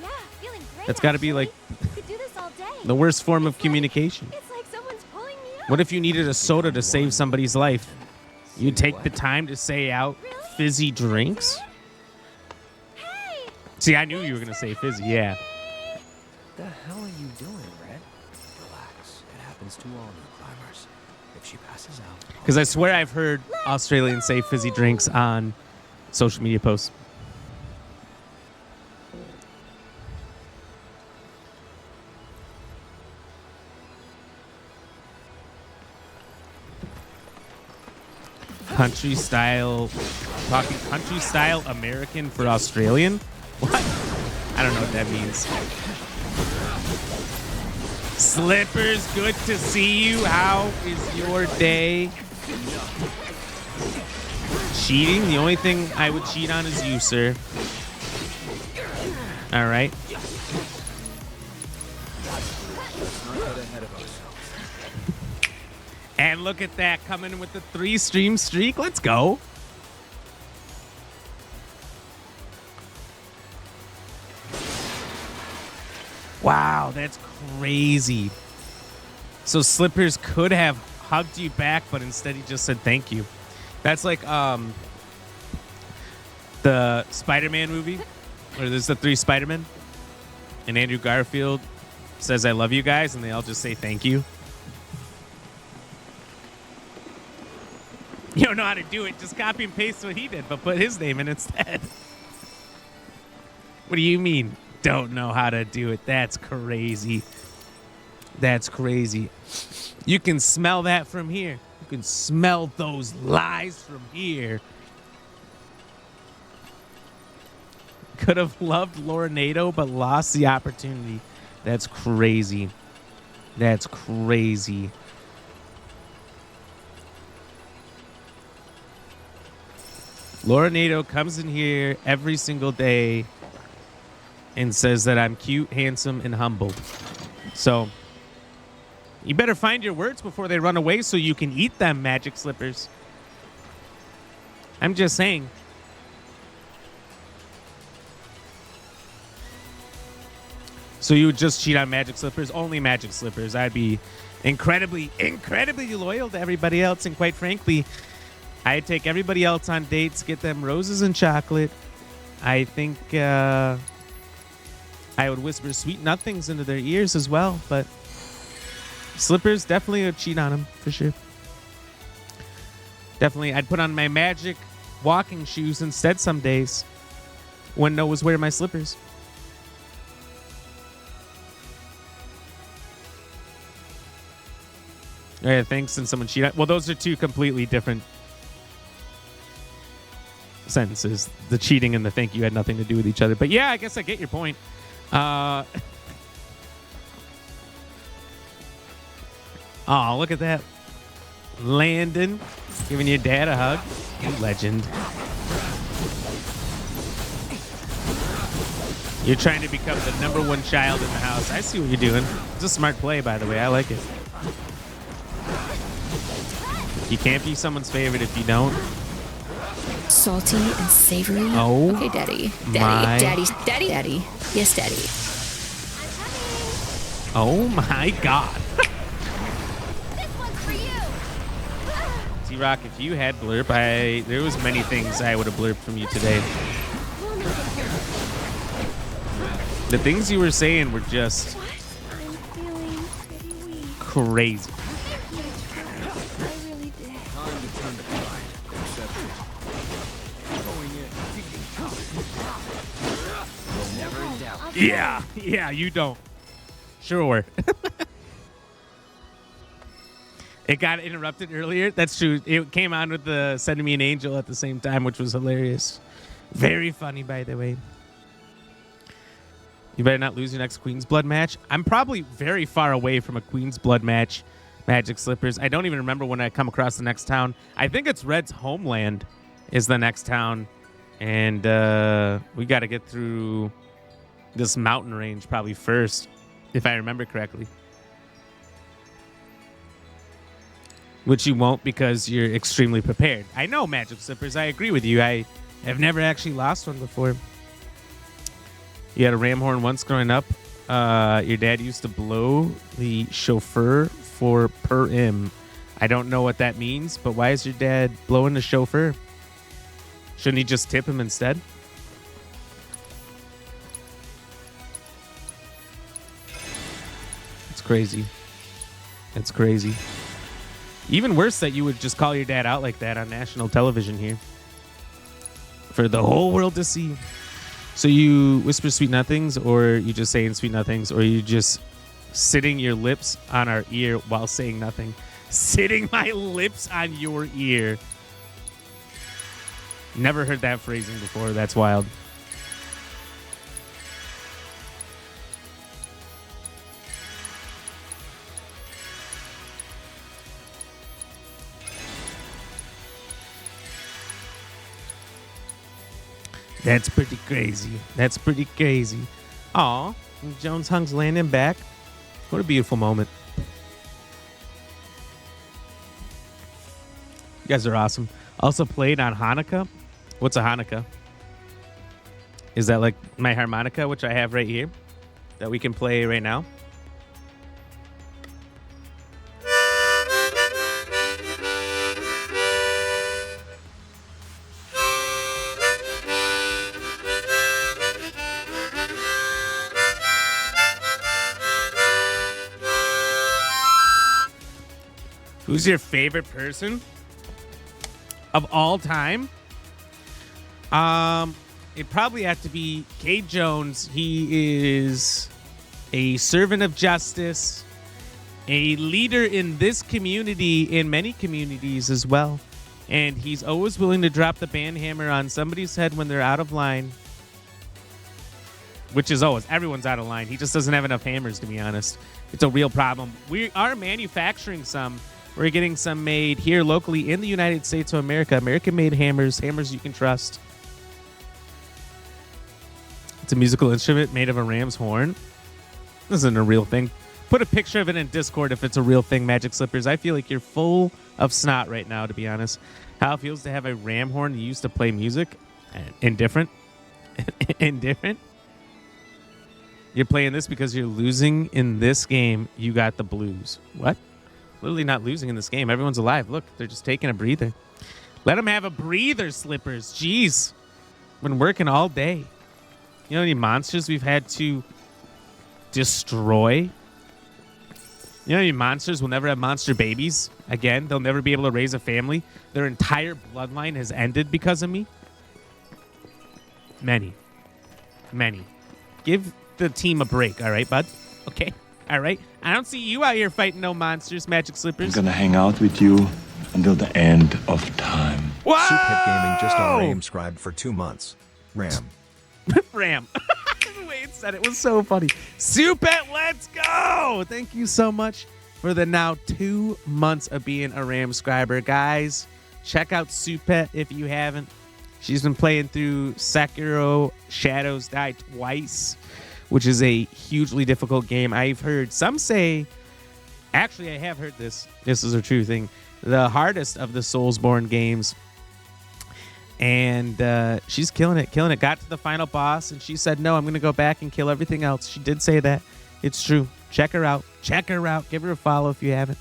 Yeah, feeling great. That's got to be like Could do this all day. the worst form of communication. It's like someone's pulling me up. What if you needed a soda to save somebody's life? You take the time to say out fizzy drinks? Hey, See, I knew you were going to say fizzy, yeah. The hell are you doing, Red? Relax. It happens to all new climbers. If she passes out... Because I swear I've heard Australians say fizzy drinks on social media posts. Country style, talking country style American for Australian? What? I don't know what that means. Slippers, good to see you. How is your day? Cheating? The only thing I would cheat on is you, sir. All right. And look at that, coming in with the 3-stream streak. Let's go. Wow, that's crazy. So Slippers could have hugged you back, but instead he just said thank you. That's like the Spider-Man movie, where there's the 3 Spider-Men, and Andrew Garfield says, "I love you guys," and they all just say thank you. You don't know how to do it. Just copy and paste what he did, but put his name in instead. What do you mean, don't know how to do it? That's crazy. That's crazy. You can smell that from here. You can smell those lies from here. Could have loved Lorenado, but lost the opportunity. That's crazy. That's crazy. Lorenado comes in here every single day and says that I'm cute, handsome, and humble. So you better find your words before they run away so you can eat them, Magic Slippers. I'm just saying. So you would just cheat on Magic Slippers? Only Magic Slippers. I'd be incredibly loyal to everybody else, and quite frankly, I'd take everybody else on dates, get them roses and chocolate. I think I would whisper sweet nothings into their ears as well, but Slippers definitely would cheat on them for sure. Definitely, I'd put on my magic walking shoes instead some days when no was wearing my slippers. Yeah, thanks. And someone cheated. Well, those are two completely different sentences. The cheating and the thank you had nothing to do with each other. But yeah, I guess I get your point. Oh, look at that. Landon giving your dad a hug. You legend. You're trying to become the #1 child in the house. I see what you're doing. It's a smart play, by the way. I like it. You can't be someone's favorite if you don't. Salty and savory. Oh. Okay, Daddy. My. Daddy. Yes, Daddy. Oh my God. T-Rock, if you had blurb, there was many things I would have blurped from you today. The things you were saying were just crazy. Yeah, you don't. Sure. It got interrupted earlier. That's true. It came on with the Sending Me an Angel at the same time, which was hilarious. Very funny, by the way. You better not lose your next Queen's Blood match. I'm probably very far away from a Queen's Blood match, Magic Slippers. I don't even remember when I come across the next town. I think it's Red's homeland is the next town. And we got to get through this mountain range probably first, if I remember correctly. Which you won't because you're extremely prepared. I know, Magic Slippers. I agree with you. I have never actually lost one before. You had a ram horn once growing up. Your dad used to blow the chauffeur for per im. I don't know what that means, but why is your dad blowing the chauffeur? Shouldn't he just tip him instead? It's crazy. It's crazy. Even worse that you would just call your dad out like that on national television here. For the whole world to see. So you whisper sweet nothings, or you just saying sweet nothings, or you just sitting your lips on our ear while saying nothing. Sitting my lips on your ear. Never heard that phrasing before. That's wild. That's pretty crazy. That's pretty crazy. Aw, Jones Hung's landing back. What a beautiful moment. You guys are awesome. Also played on Hanukkah. What's a Hanukkah? Is that like my harmonica, which I have right here, that we can play right now? Who's your favorite person of all time? It'd probably have to be Cade Jones. He is a servant of justice, a leader in this community, in many communities as well. And he's always willing to drop the band hammer on somebody's head when they're out of line. Which is always, everyone's out of line. He just doesn't have enough hammers, to be honest. It's a real problem. We are manufacturing some. We're getting some made here locally in the United States of America. American-made hammers, hammers you can trust. It's a musical instrument made of a ram's horn. This isn't a real thing. Put a picture of it in Discord if it's a real thing, Magic Slippers. I feel like you're full of snot right now, to be honest. How it feels to have a ram horn you used to play music. Indifferent. Indifferent. You're playing this because you're losing in this game. You got the blues. What? Literally not losing in this game. Everyone's alive. Look, they're just taking a breather. Let them have a breather, Slippers. Jeez. Been working all day. You know how many monsters we've had to destroy You know, your monsters will never have monster babies again. They'll never be able to raise a family. Their entire bloodline has ended because of me. Many. Give the team a break, all right, bud? Okay, all right? I don't see you out here fighting no monsters, Magic Slippers. I'm gonna hang out with you until the end of time. Whoa! Souphead Gaming just unsubscribed for 2 months. Ram. Ram. The way it said it was so funny. Soupet, let's go! Thank you so much for the now 2 months of being a Ram subscriber. Guys, check out Soupet if you haven't. She's been playing through Sekiro Shadows Die Twice, which is a hugely difficult game. I've heard some say, actually I have heard this is a true thing, the hardest of the Soulsborne games. And she's killing it. Got to the final boss, and she said, no, I'm going to go back and kill everything else. She did say that. It's true. Check her out. Give her a follow if you haven't.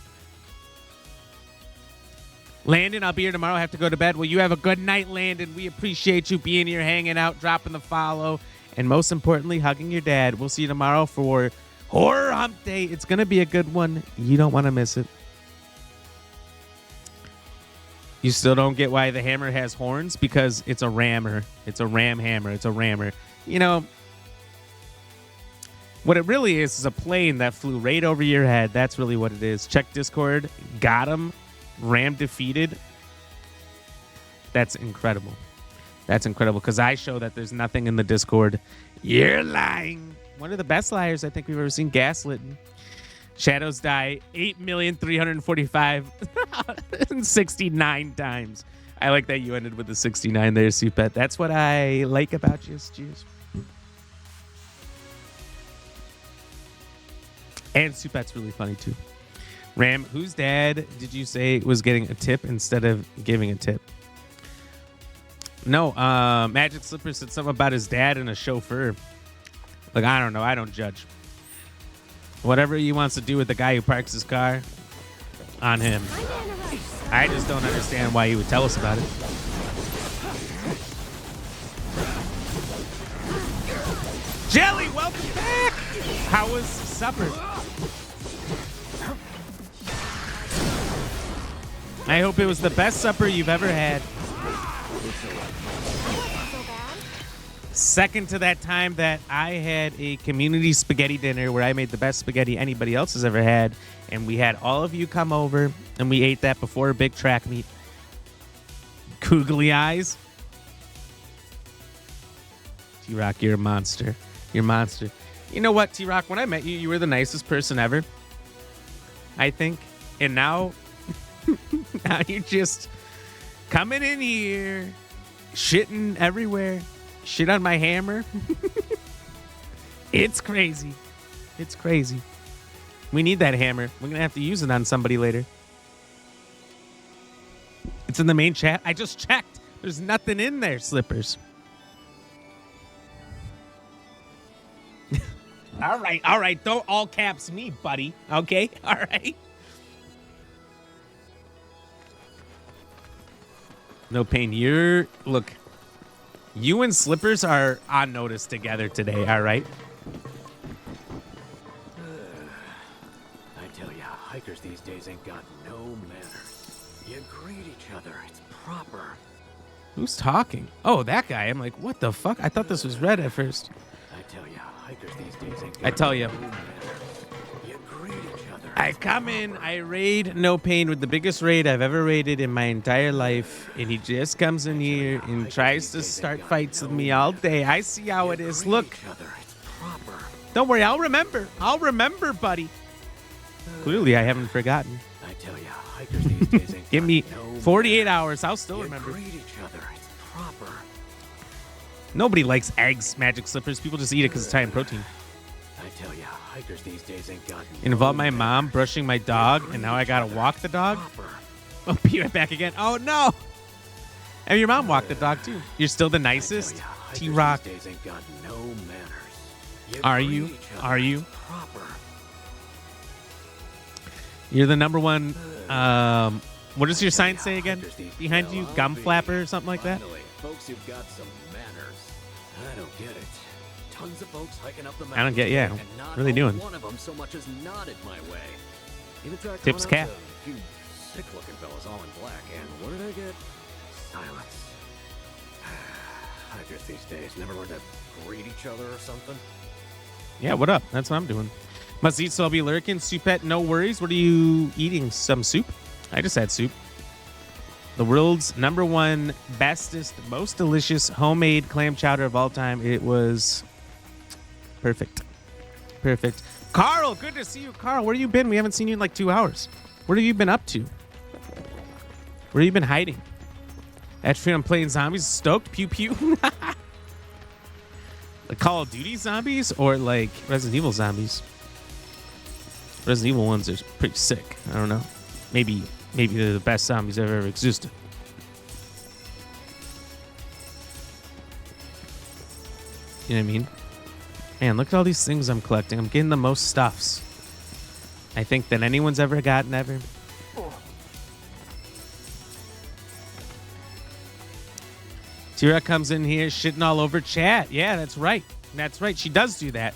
Landon, I'll be here tomorrow. I have to go to bed. Well, you have a good night, Landon. We appreciate you being here, hanging out, dropping the follow, and most importantly, hugging your dad. We'll see you tomorrow for Horror Hump Day. It's going to be a good one. You don't want to miss it. You still don't get why the hammer has horns? Because it's a rammer. It's a ram hammer. It's a rammer. You know, what it really is a plane that flew right over your head. That's really what it is. Check Discord. Got him. Ram defeated. That's incredible. That's incredible because I show that there's nothing in the Discord. You're lying. One of the best liars I think we've ever seen. Gaslit. Shadows Die 8,345,069 times. I like that you ended with the 69 there, Soupet. That's what I like about you, Stews. And Soupet's really funny too. Ram, whose dad did you say was getting a tip instead of giving a tip? No, Magic Slipper said something about his dad and a chauffeur. Like, I don't know. I don't judge. Whatever he wants to do with the guy who parks his car, on him. I just don't understand why he would tell us about it. Jelly, welcome back! How was supper? I hope it was the best supper you've ever had. Second to that time that I had a community spaghetti dinner where I made the best spaghetti anybody else has ever had. And we had all of you come over and we ate that before a big track meet. Googly eyes. T-Rock, you're a monster. You're a monster. You know what, T-Rock? When I met you, you were the nicest person ever. I think. And now, now you're just coming in here, shitting everywhere. Shit on my hammer. It's crazy. It's crazy. We need that hammer. We're going to have to use it on somebody later. It's in the main chat. I just checked. There's nothing in there, Slippers. All right. Don't all caps me, buddy. Okay? All right. No pain. Look. You and Slippers are on notice together today, all right? I tell ya, hikers these days ain't got no manners. You greet each other. It's proper. Who's talking? Oh, that guy. I'm like, what the fuck? I thought this was Red at first. I tell ya, hikers these days ain't got I tell you. no manners. You greet each other. I come in, I raid No Pain with the biggest raid I've ever raided in my entire life, and he just comes in here and tries to start fights with me all day. I see how it is. Look. Don't worry, I'll remember. I'll remember, buddy. Clearly, I haven't forgotten. I tell ya, hikers these days ain't Give me got no 48 hours. I'll still You remember. greet each other. It's proper. Nobody likes eggs, Magic Slippers. People just eat it because it's high in protein. I tell ya, hikers these days ain't got It involved my mom brushing my dog, and now I gotta walk the dog. Oh, be right back again. Oh no! And your mom walked the dog too. You're still the nicest, T-Rock. These days ain't got no manners. Are greet you? each other. Are you? It's proper. You're the number one. What does your sign say again? Behind you, gum flapper or something like that. Finally, folks who've got some manners. I don't get it. Tons of folks hiking up the I don't get. Yeah, mountain, and not what are they doing? one of them so much as nodded my way. Tips cat. A few sick-looking fellas all in black, and what did I get? Silence. Hikers these days never learn to greet each other or something. Yeah, what up? That's what I'm doing. Must eat, so I'll be lurking. Soupette, no worries. What are you eating? Some soup? I just had soup. The world's #1 bestest, most delicious homemade clam chowder of all time. It was perfect. Perfect. Carl, good to see you. Carl, where have you been? We haven't seen you in like 2 hours. What have you been up to? Where have you been hiding? Actually, I'm playing zombies. Stoked? Pew pew. Like Call of Duty zombies or like Resident Evil zombies? Resident Evil ones are pretty sick. I don't know. Maybe they're the best zombies that ever existed. You know what I mean? Man, look at all these things I'm collecting. I'm getting the most stuffs, I think, than anyone's ever gotten ever. Tira comes in here shitting all over chat. Yeah, that's right. That's right. She does do that.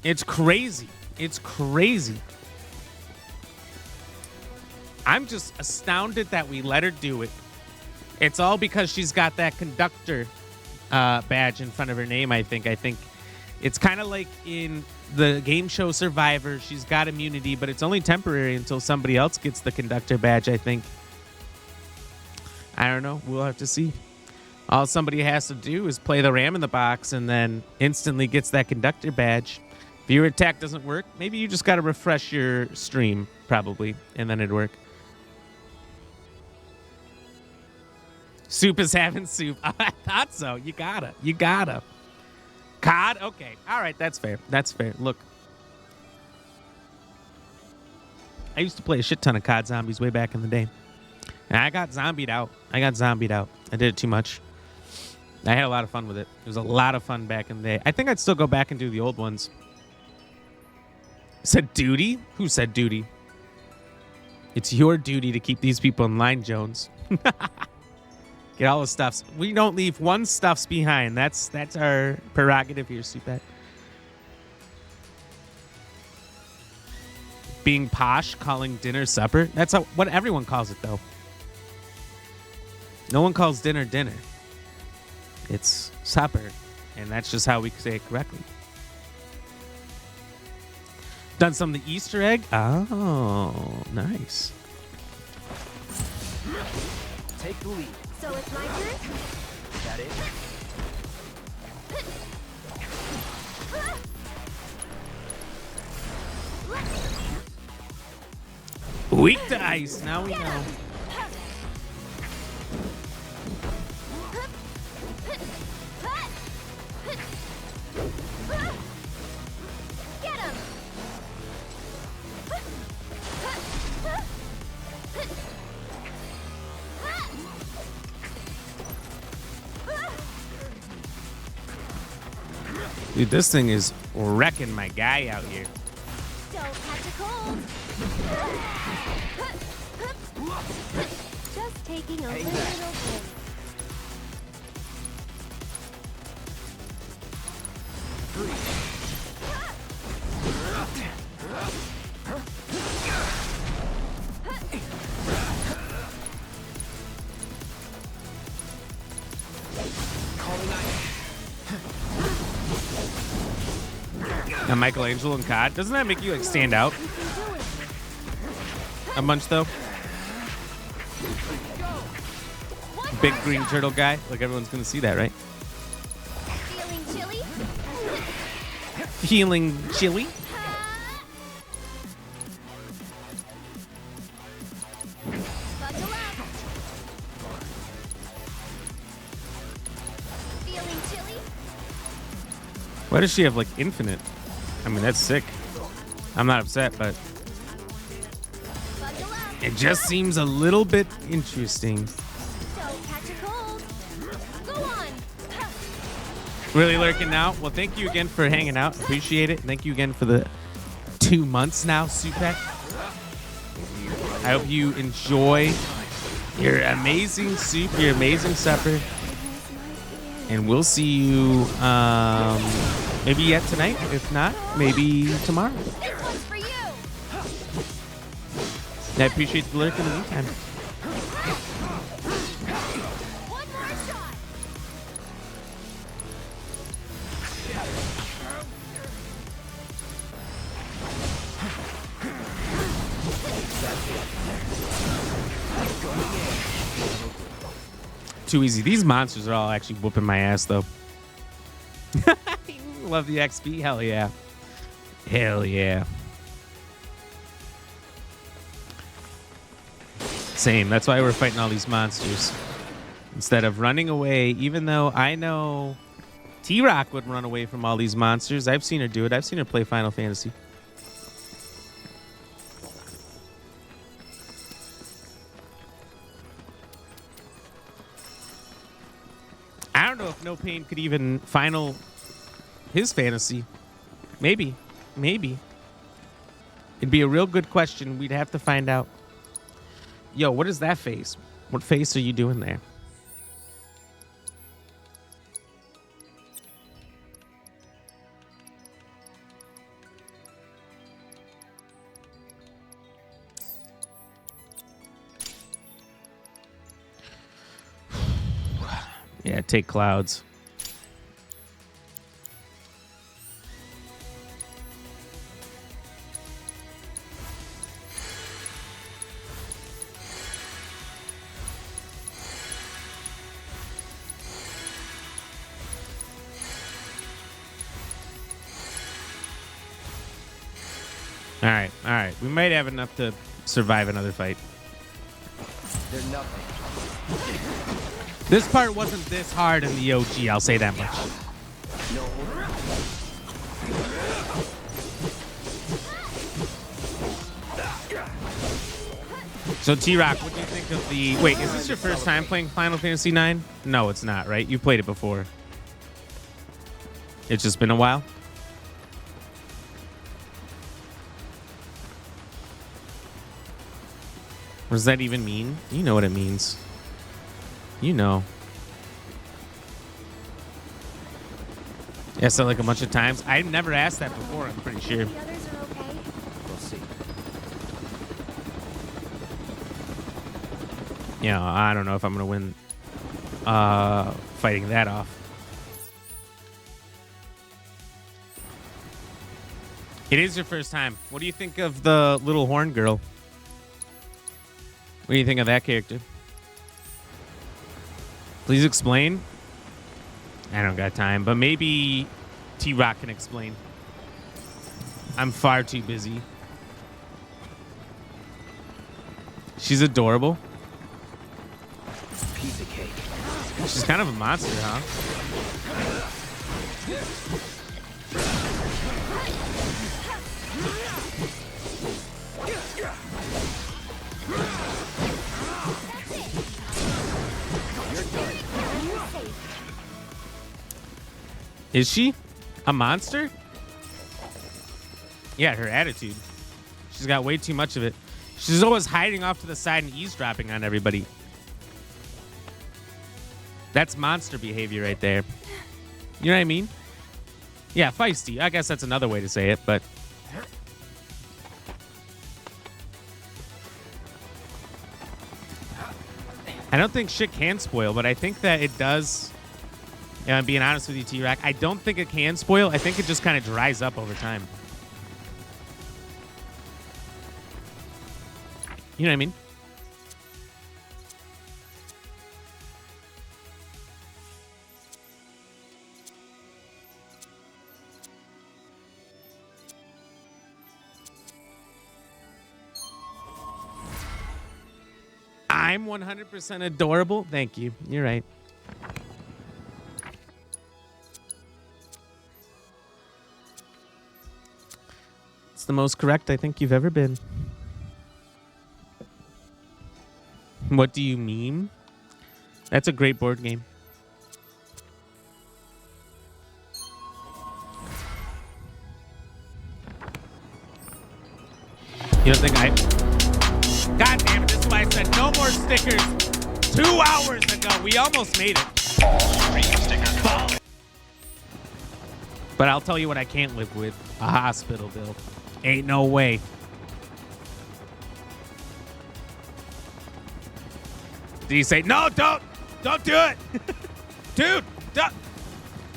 It's crazy. It's crazy. I'm just astounded that we let her do it. It's all because she's got that conductor badge in front of her name, I think. I think it's kind of like in the game show Survivor. She's got immunity, but it's only temporary until somebody else gets the conductor badge, I think. I don't know. We'll have to see. All somebody has to do is play the ram in the box and then instantly gets that conductor badge. If your attack doesn't work, maybe you just got to refresh your stream, probably, and then it'd work. Soup is having soup. I thought so. You gotta. COD? Okay. All right. That's fair. That's fair. Look. I used to play a shit ton of COD zombies way back in the day. And I got zombied out. I did it too much. I had a lot of fun with it. It was a lot of fun back in the day. I think I'd still go back and do the old ones. Said duty? Who said duty? It's your duty to keep these people in line, Jones. Get all the stuffs. We don't leave one stuffs behind. That's our prerogative here, Supet. Being posh, calling dinner supper. That's what everyone calls it, though. No one calls dinner dinner. It's supper, and that's just how we say it correctly. Done some of the Easter egg. Oh, nice. Take the lead. So it's my turn? That it? Weak to ice. Now we know. Get him! Dude, this thing is wrecking my guy out here. Don't catch a cold. Just taking a little break. Now Michelangelo and COD. Doesn't that make you like stand out a bunch though? Big green turtle guy. Like everyone's gonna see that, right? Feeling chilly? Feeling chilly? Buckle up. Feeling chilly? Why does she have like infinite? I mean, that's sick. I'm not upset, but it just seems a little bit interesting. Don't catch a cold. Go on. Really lurking now? Well, thank you again for hanging out. Appreciate it. Thank you again for the 2 months now, Supek. I hope you enjoy your amazing soup, your amazing supper. And we'll see you maybe yet tonight. If not, maybe tomorrow. This one's for you. I appreciate the lurk in the meantime. Too easy. These monsters are all actually whooping my ass, though. Love the XP. Hell yeah. Hell yeah. Same. That's why we're fighting all these monsters. Instead of running away, even though I know T-Rock would run away from all these monsters. I've seen her do it. I've seen her play Final Fantasy. I don't know if No Pain could even final his fantasy. Maybe. Maybe. It'd be a real good question. We'd have to find out. Yo, what is that face? What face are you doing there? Yeah, take clouds. All right. We might have enough to survive another fight. They're nothing. This part wasn't this hard in the OG, I'll say that much. No. So T-Rock, what do you think of the... Wait, is this your first time playing Final Fantasy IX? No, it's not, right? You played it before. It's just been a while? What does that even mean? You know what it means. You know. Yeah, so like a bunch of times. I've never asked that before, I'm pretty sure. The others are okay? We'll see. Yeah, I don't know if I'm going to win fighting that off. It is your first time. What do you think of the little horn girl? What do you think of that character? Please explain. I don't got time, but maybe T-Rock can explain. I'm far too busy. She's adorable. Piece of cake. She's kind of a monster, huh? Is she a monster? Yeah, her attitude. She's got way too much of it. She's always hiding off to the side and eavesdropping on everybody. That's monster behavior right there. You know what I mean? Yeah, feisty. I guess that's another way to say it, but... I don't think shit can spoil, but I think that it does... Yeah, I'm being honest with you, T-Rack. I don't think it can spoil. I think it just kind of dries up over time. You know what I mean? I'm 100% adorable. Thank you. You're right. It's the most correct I think you've ever been. What do you meme? That's a great board game. You don't think I... God damn it, this is why I said no more stickers 2 hours ago. We almost made it. But I'll tell you what I can't live with. A hospital bill. Ain't no way. Did he say, no, don't do it? Dude, don't.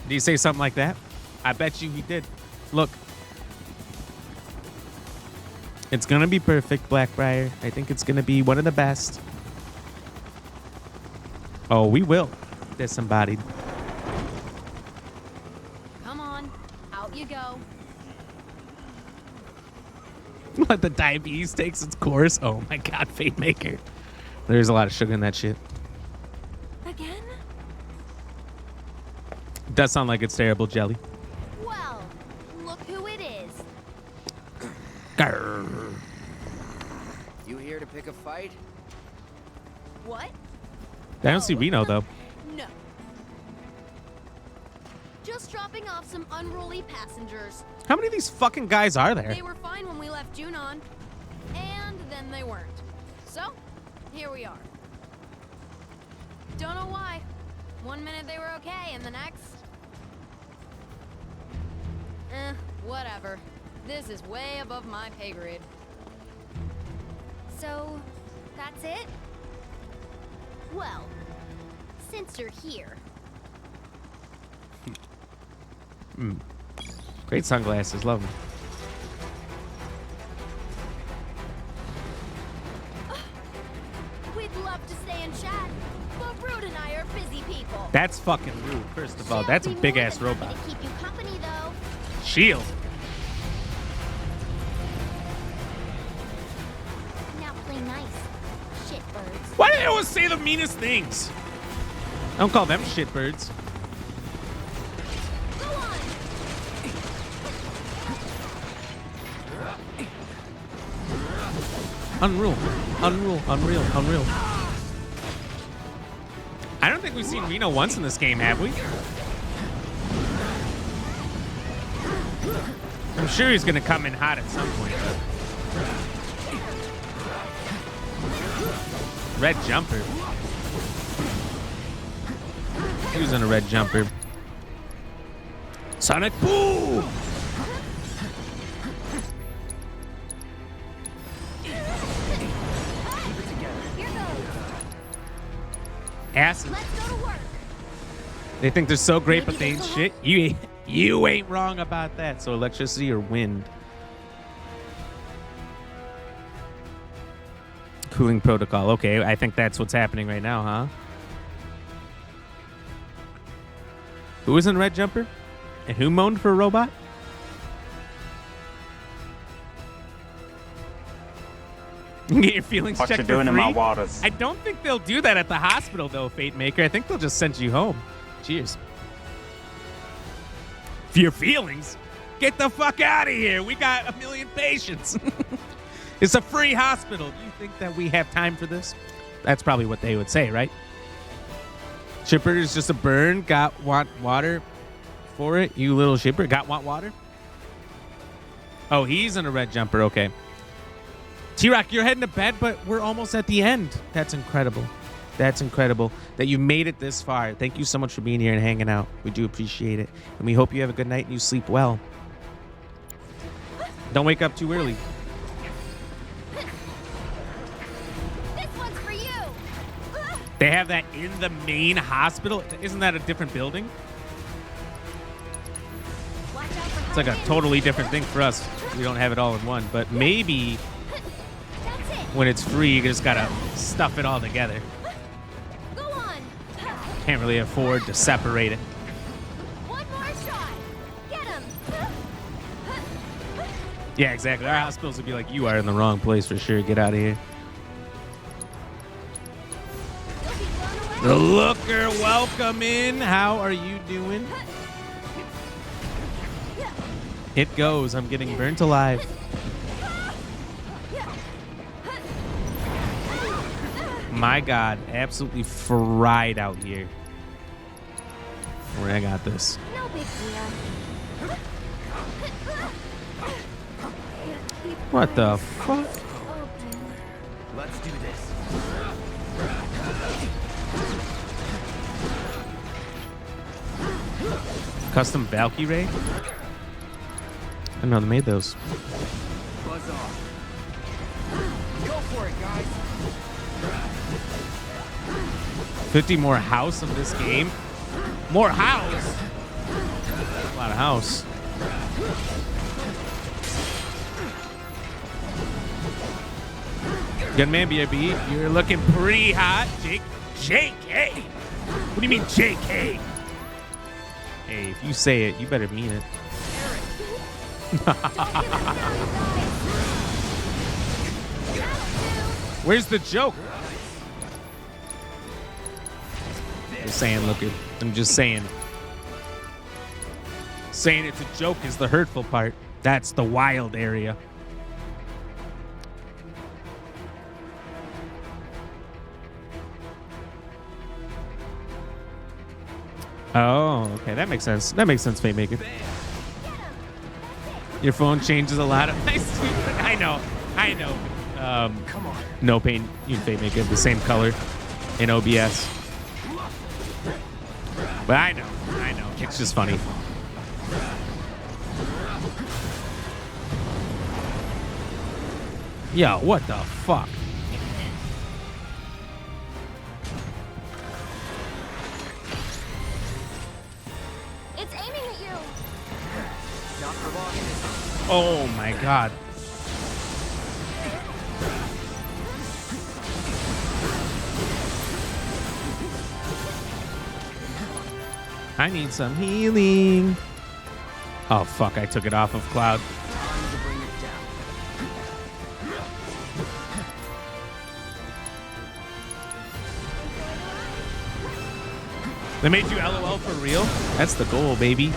Did he say something like that? I bet you he did. Look. It's going to be perfect, Blackbriar. I think it's going to be one of the best. Oh, we will. Disembodied. Come on, out you go. Let the diabetes takes its course. Oh my God, Fate Maker. There's a lot of sugar in that shit. Again? Does sound like it's terrible jelly. Well, look who it is. Grr. You here to pick a fight? What? I don't see Reno though. No. Just dropping off some unruly passengers. How many of these fucking guys are there? They were fine when we left Junon, and then they weren't. So, here we are. Don't know why. One minute they were okay, and the next... whatever. This is way above my pay grade. So, that's it? Well, since you're here... Great sunglasses, love them. We'd love to stay and chat, but Rude and I are busy people. That's fucking rude, first of all. That's a big ass robot. To keep you company, though. Shield. Now play nice, shitbirds. Why do they always say the meanest things? I don't call them shitbirds. Go on. Unreal. I don't think we've seen Reno once in this game, have we? I'm sure he's gonna come in hot at some point. Red jumper. Who's in a red jumper? Sonic Boom! Asses. Let's go to work. They think they're so great, but they ain't shit. You ain't wrong about that. So electricity or wind? Cooling protocol. Okay, I think that's what's happening right now, huh? Who was in red jumper? And who moaned for a robot? Get your feelings What checked you for doing in free? my waters? I don't think they'll do that at the hospital, though, Fate Maker. I think they'll just send you home. Cheers. For your feelings? Get the fuck out of here. We got 1 million patients. It's a free hospital. Do you think that we have time for this? That's probably what they would say, right? Shipper is just a burn. Want water for it? You little shipper. Want water? Oh, he's in a red jumper. Okay. T-Rock, you're heading to bed, but we're almost at the end. That's incredible. That's incredible that you made it this far. Thank you so much for being here and hanging out. We do appreciate it. And we hope you have a good night and you sleep well. Don't wake up too early. This one's for you. They have that in the main hospital. Isn't that a different building? Watch out for It's like a totally different thing for us. We don't have it all in one, but maybe when it's free, you just gotta stuff it all together. Go on. Can't really afford to separate it. One more shot. Get him. Yeah, exactly. Our hospitals would be like, you are in the wrong place for sure. Get out of here. The Looker, welcome in. How are you doing? It goes. I'm getting burnt alive. My God, absolutely fried out here. Where I got this. No big deal. What the fuck? Let's do this. Custom Valkyrie? I didn't know they made those. Buzz off. Go for it, guys. 50 more house of this game. More house. A lot of house. Good man, BRB. You're looking pretty hot. JK. What do you mean, JK? Hey, if you say it, you better mean it. Where's the joke? Just saying, look it. I'm just saying. Saying it's a joke is the hurtful part. That's the wild area. Oh, okay. That makes sense. That makes sense, Fate Maker. Your phone changes a lot. I know. I know. Come on. No pain. You and Fate Maker have the same color in OBS. But I know. I know. It's just funny. Yo, what the fuck? It's aiming at you. Not for long. Oh my god. I need some healing. Oh fuck, I took it off of Cloud. Time to bring it down. They made you LOL for real? That's the goal, baby.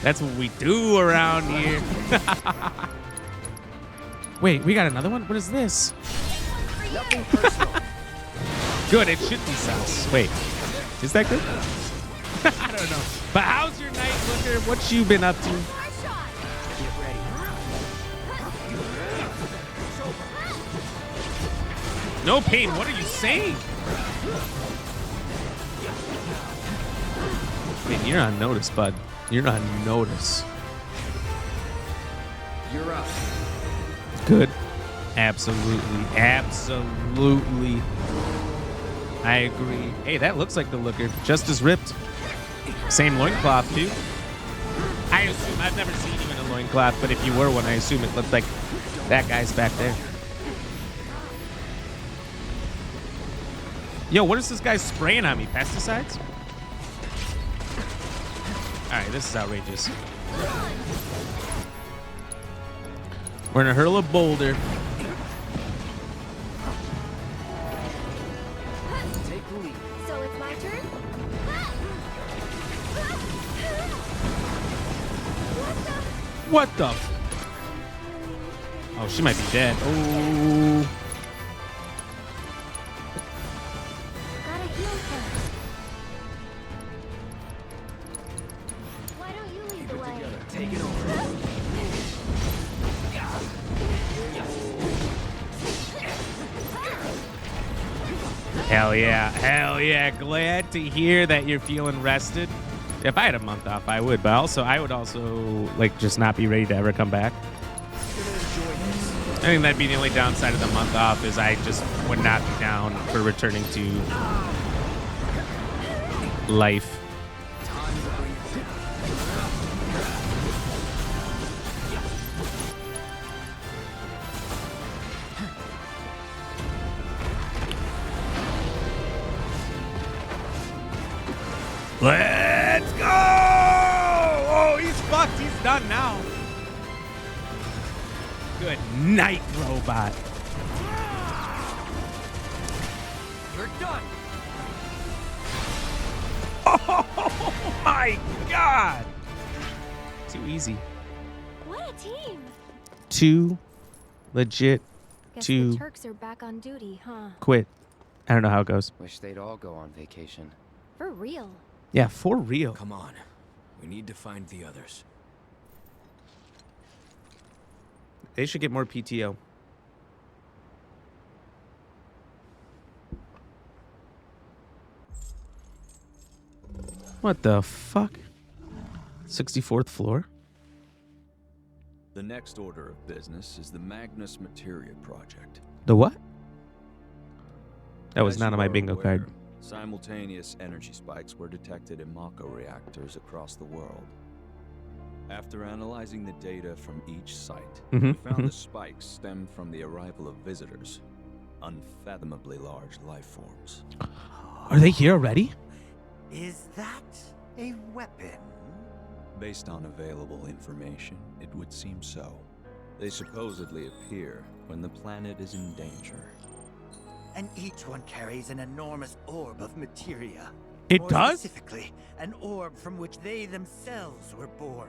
That's what we do around here. Wait, we got another one? What is this? Nothing personal. Good, it should be sus. Wait, is that good? I don't know. But how's your night, Looker? What you been up to? Get ready. No pain, what are you saying? Man, you're on notice, bud. You're on notice. You're up. Good. Absolutely. Absolutely. I agree. Hey, that looks like the Looker. Just as ripped. Same loincloth, too. I assume, I've never seen you in a loincloth, but if you were one, I assume it looked like that guy's back there. Yo, what is this guy spraying on me? Pesticides? Alright, this is outrageous. We're gonna hurl a boulder. Take the lead. So it's my turn? What the? Oh, she might be dead. Oh. Gotta heal first. Why don't you lead the way? Take it over. Hell yeah. Hell yeah. Glad to hear that you're feeling rested. If I had a month off, I would, but also I would also like just not be ready to ever come back. I think that'd be the only downside of the month off is I just would not be down for returning to life. Let's go! Oh, he's fucked. He's done now. Good night, robot. You're done. Oh my god! Too easy. What a team. Too legit Guess to the Turks are back on duty, huh? quit. I don't know how it goes. Wish they'd all go on vacation. For real. Yeah, for real. Come on. We need to find the others. They should get more PTO. What the fuck? 64th floor? The next order of business is the Magnus Materia Project. The what? That was As not you on my are bingo aware, card. Simultaneous energy spikes were detected in Mako reactors across the world. After analyzing the data from each site, we found the spikes stemmed from the arrival of visitors, unfathomably large life forms. Are they here already? Is that a weapon? Based on available information, it would seem so. They supposedly appear when the planet is in danger. And each one carries an enormous orb of materia. It More does? Specifically, an orb from which they themselves were born.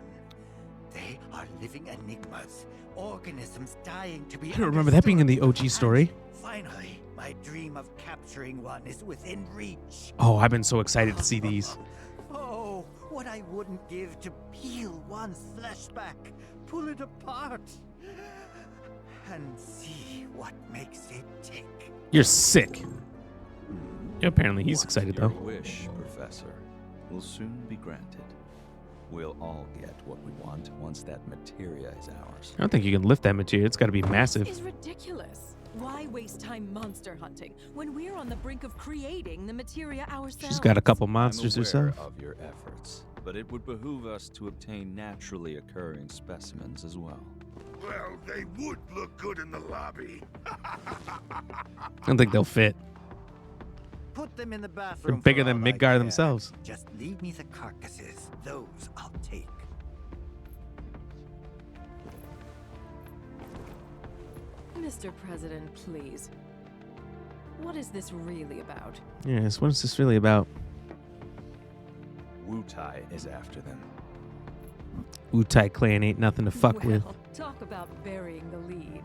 They are living enigmas, organisms dying to be I don't remember that being in the OG story. Finally, my dream of capturing one is within reach. Oh, I've been so excited to see these. Oh, what I wouldn't give to peel one's flesh back, pull it apart, and see what makes it tick. You're sick. Yeah, apparently he's excited Your though. wish, Professor, will soon be granted. We'll all get what we want once that materia is ours. I don't think you can lift that material. It's got to be massive. This is ridiculous. Why waste time monster hunting when we're on the brink of creating the materia ourselves? She's got a couple monsters I'm aware herself. of your efforts, but it would behoove us to obtain naturally occurring specimens as well. Well, they would look good in the lobby. I don't think they'll fit. Put them in the They're bathroom. bigger for than all I Midgar care. themselves. Just leave me the carcasses. Those I'll take. Mr. President, please. What is this really about? Yes, what is this really about? Wutai is after them. Wutai clan ain't nothing to fuck with. Well, talk about burying the lead.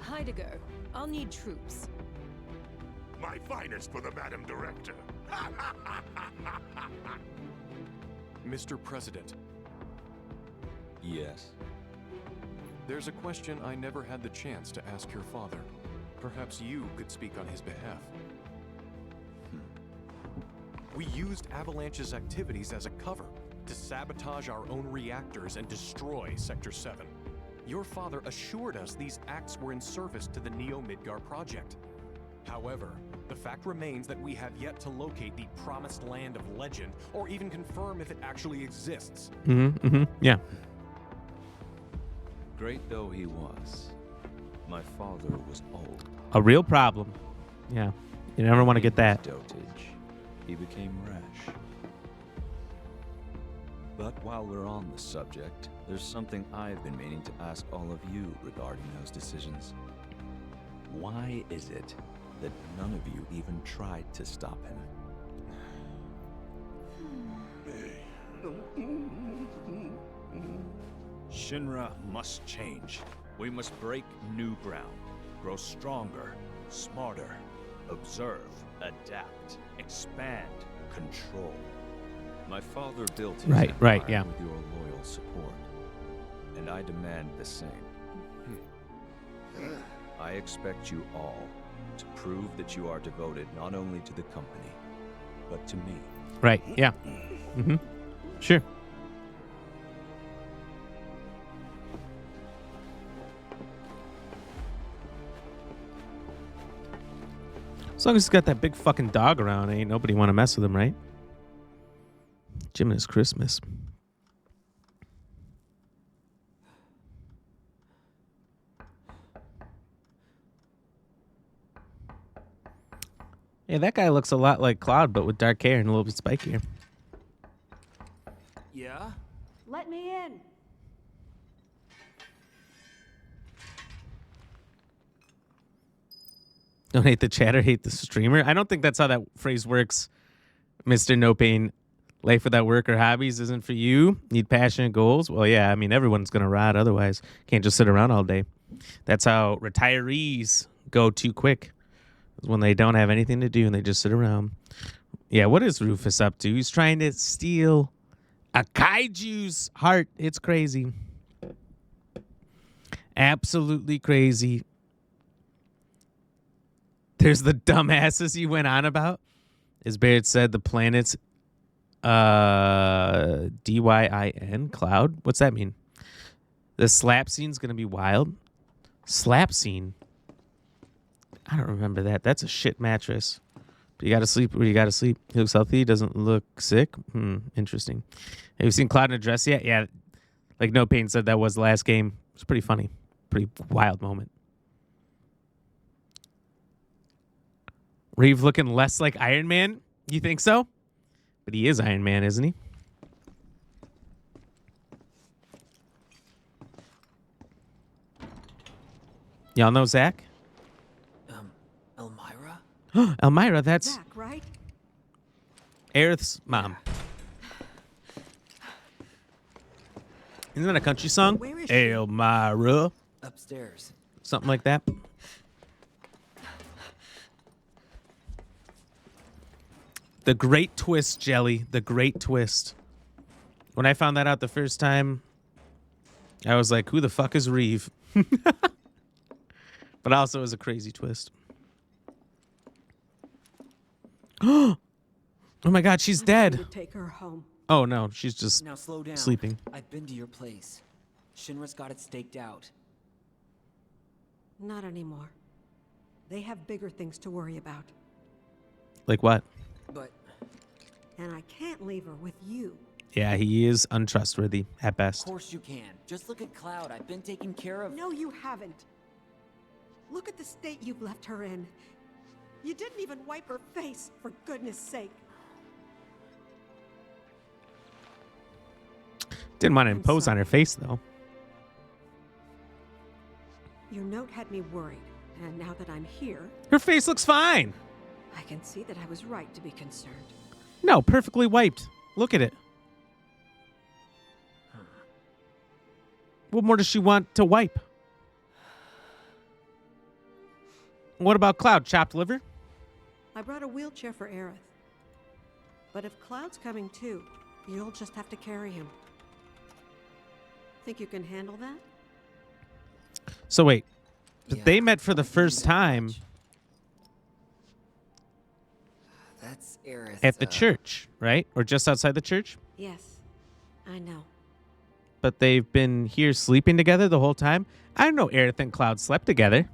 Heidegger, I'll need troops. My finest for the Madam Director. Mr. President, Yes. there's a question I never had the chance to ask your father. Perhaps you could speak on his behalf. We used Avalanche's activities as a cover to sabotage our own reactors and destroy Sector 7. Your father assured us these acts were in service to the Neo-Midgar project. However, the fact remains that we have yet to locate the promised land of legend or even confirm if it actually exists. Yeah. Great though he was, my father was old. A real problem. Yeah. You never want to get that. Dotage. He became rash. But while we're on the subject, there's something I've been meaning to ask all of you regarding those decisions. Why is it that none of you even tried to stop him? Shinra must change. We must break new ground, grow stronger, smarter, observe, adapt, expand, control. My father built his Right, empire yeah. with your loyal support, and I demand the same. I expect you all to prove that you are devoted not only to the company, but to me. Right, yeah. Sure. As long as he's got that big fucking dog around, ain't nobody want to mess with him, right? Jim and his Christmas. Yeah, that guy looks a lot like Cloud, but with dark hair and a little bit spikier. Yeah? Let me in. Don't hate the chatter, hate the streamer. I don't think that's how that phrase works, Mr. No Pain. Life without work or hobbies isn't for you. Need passionate goals? Well, yeah, I mean, everyone's going to rot otherwise. Can't just sit around all day. That's how retirees go too quick. When they don't have anything to do and they just sit around. Yeah, what is Rufus up to? He's trying to steal a kaiju's heart. It's crazy. Absolutely crazy. There's the dumbasses you went on about. As Barrett said, the planet's DYIN, Cloud. What's that mean? The slap scene's going to be wild. Slap scene? I don't remember that. That's a shit mattress. You gotta sleep where you gotta sleep. He looks healthy. Doesn't look sick. Interesting. Have you seen Cloud in a dress yet? Yeah. Like No Pain said that was the last game. It's pretty funny. Pretty wild moment. Reeve looking less like Iron Man? You think so? But he is Iron Man, isn't he? Y'all know Zach? Elmira? Elmira, that's Zach, right? Aerith's mom. Isn't that a country song? Where is she? Elmira. Upstairs. Something like that. The great twist, Jelly. The great twist. When I found that out the first time, I was like, who the fuck is Reeve? But also it was a crazy twist. Oh my God, she's dead. Take her home. Oh no, she's just Now slow down. sleeping. I've been to your place. Shinra's got it staked out. Not anymore. They have bigger things to worry about. Like what? But... And I can't leave her with you. Yeah, he is untrustworthy at best. Of course you can. Just look at Cloud. I've been taking care of... No, you haven't. Look at the state you've left her in. You didn't even wipe her face, for goodness sake. Didn't want to impose on her face, though. Your note had me worried, and now that I'm here... Her face looks fine. I can see that I was right to be concerned. No, perfectly wiped. Look at it. What more does she want to wipe? What about Cloud? Chopped liver? I brought a wheelchair for Aerith. But if Cloud's coming too, you'll just have to carry him. Think you can handle that? So wait, but they met for the first time That's Aerith. at the church, right? Or just outside the church? Yes, I know. But they've been here sleeping together the whole time? I don't know Aerith and Cloud slept together.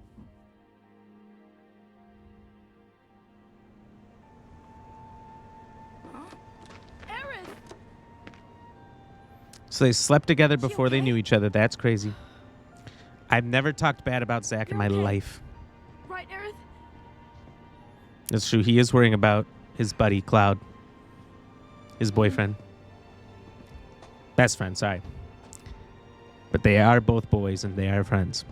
So they slept together before they knew each other. That's crazy. I've never talked bad about Zach in my life. Right, Aerith? That's true. He is worrying about his buddy, Cloud. His boyfriend. Best friend, sorry. But they are both boys and they are friends.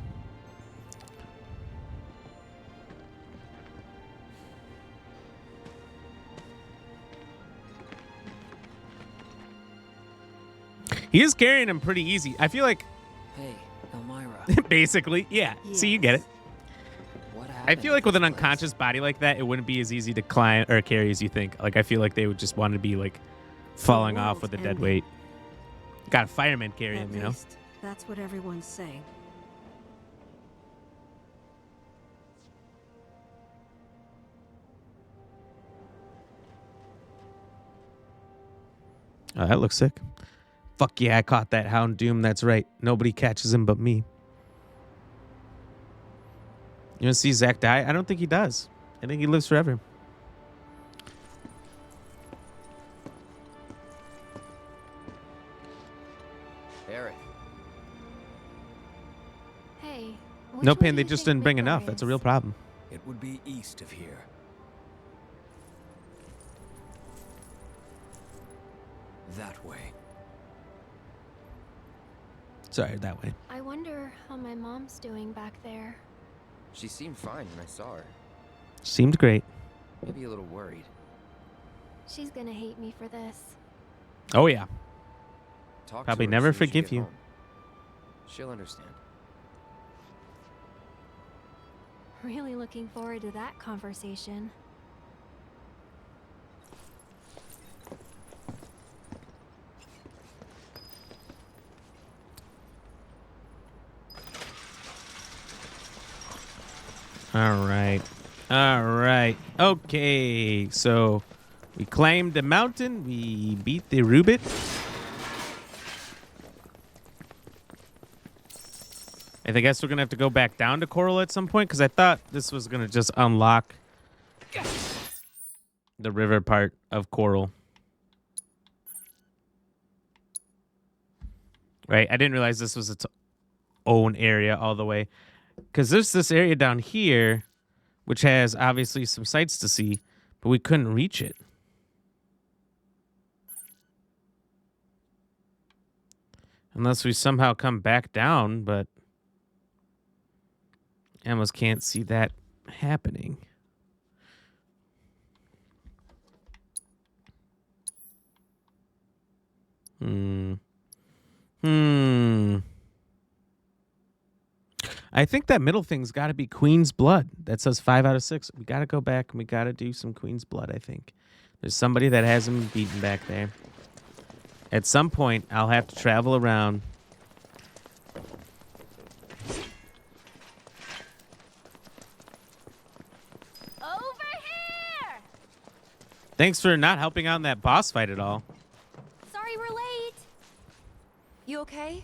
He is carrying him pretty easy. I feel like... Hey, Elmira. Basically, yeah. Yes. See, you get it. What I happened feel like with an in this place? unconscious body like that, it wouldn't be as easy to climb or carry as you think. Like, I feel like they would just want to be, like, falling off with a dead ending. weight. Got a fireman carry him, At you know? least, that's what everyone's saying. Oh, that looks sick. Fuck yeah, I caught that Hound Doom. That's right. Nobody catches him but me. You want to see Zach die? I don't think he does. I think he lives forever. Aerith. Hey. No Pain, they just didn't bring enough. That's a real problem. It would be east of here. That way. Sorry, that way. I wonder how my mom's doing back there. She seemed fine when I saw her. Seemed great. Maybe a little worried. She's gonna hate me for this. Oh, yeah. Talk Probably to her as never soon as you forgive get you. home. She'll understand. Really looking forward to that conversation. All right. All right. Okay. So we claimed the mountain. We beat the Rubit. I guess we're going to have to go back down to Corel at some point because I thought this was going to just unlock The river part of Corel. Right, I didn't realize this was its own area all the way. Because there's this area down here, which has obviously some sights to see, but we couldn't reach it. Unless we somehow come back down, but I almost can't see that happening. I think that middle thing's got to be Queen's Blood. That says 5 out of 6. We got to go back and we got to do some Queen's Blood, I think. There's somebody that hasn't been beaten back there. At some point, I'll have to travel around. Over here! Thanks for not helping out in that boss fight at all. Sorry we're late. You okay?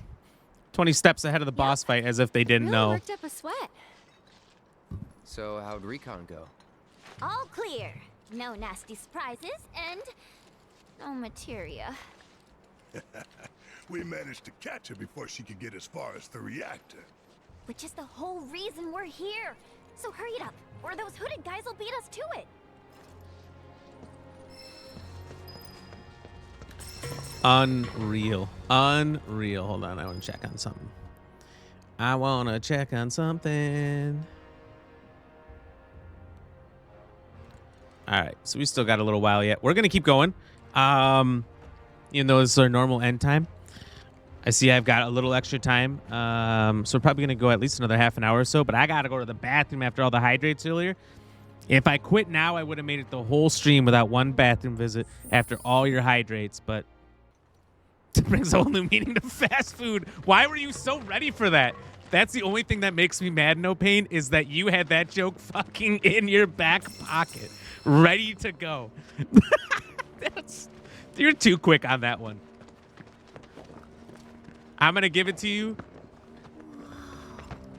20 steps ahead of the boss fight as if they didn't know. Worked up a sweat. So how'd recon go? All clear. No nasty surprises and no materia. We managed to catch her before she could get as far as the reactor. Which is the whole reason we're here. So hurry it up, or those hooded guys will beat us to it. Unreal. Unreal. Hold on, I want to check on something. I want to check on something. All right, so we still got a little while yet. We're going to keep going. Even though this is our normal end time. I see I've got a little extra time. So we're probably going to go at least another half an hour or so. But I got to go to the bathroom after all the hydrates earlier. If I quit now, I would have made it the whole stream without one bathroom visit after all your hydrates. But it brings a whole new meaning to fast food. Why were you so ready for that? That's the only thing that makes me mad, No Pain, is that you had that joke fucking in your back pocket, ready to go. You're too quick on that one. I'm going to give it to you.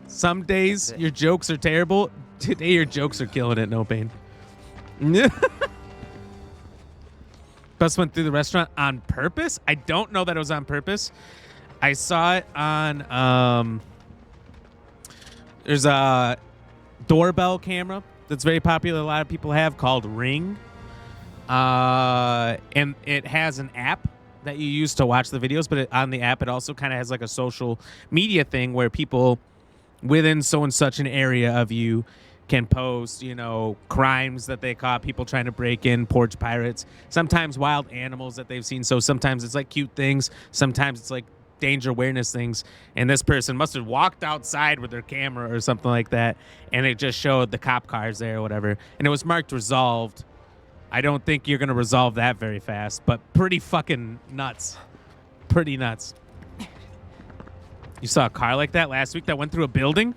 Some days your jokes are terrible. Today your jokes are killing it, No Pain. Bus went through the restaurant on purpose? I don't know that it was on purpose. I saw it on... there's a doorbell camera that's very popular. A lot of people have called Ring. And it has an app that you use to watch the videos, but on the app, it also kind of has like a social media thing where people within so and such an area of you can post, you know, crimes that they caught, people trying to break in, porch pirates, sometimes wild animals that they've seen. So sometimes it's like cute things. Sometimes it's like danger awareness things. And this person must have walked outside with their camera or something like that. And it just showed the cop cars there or whatever. And it was marked resolved. I don't think you're going to resolve that very fast, but pretty fucking nuts. Pretty nuts. You saw a car like that last week that went through a building?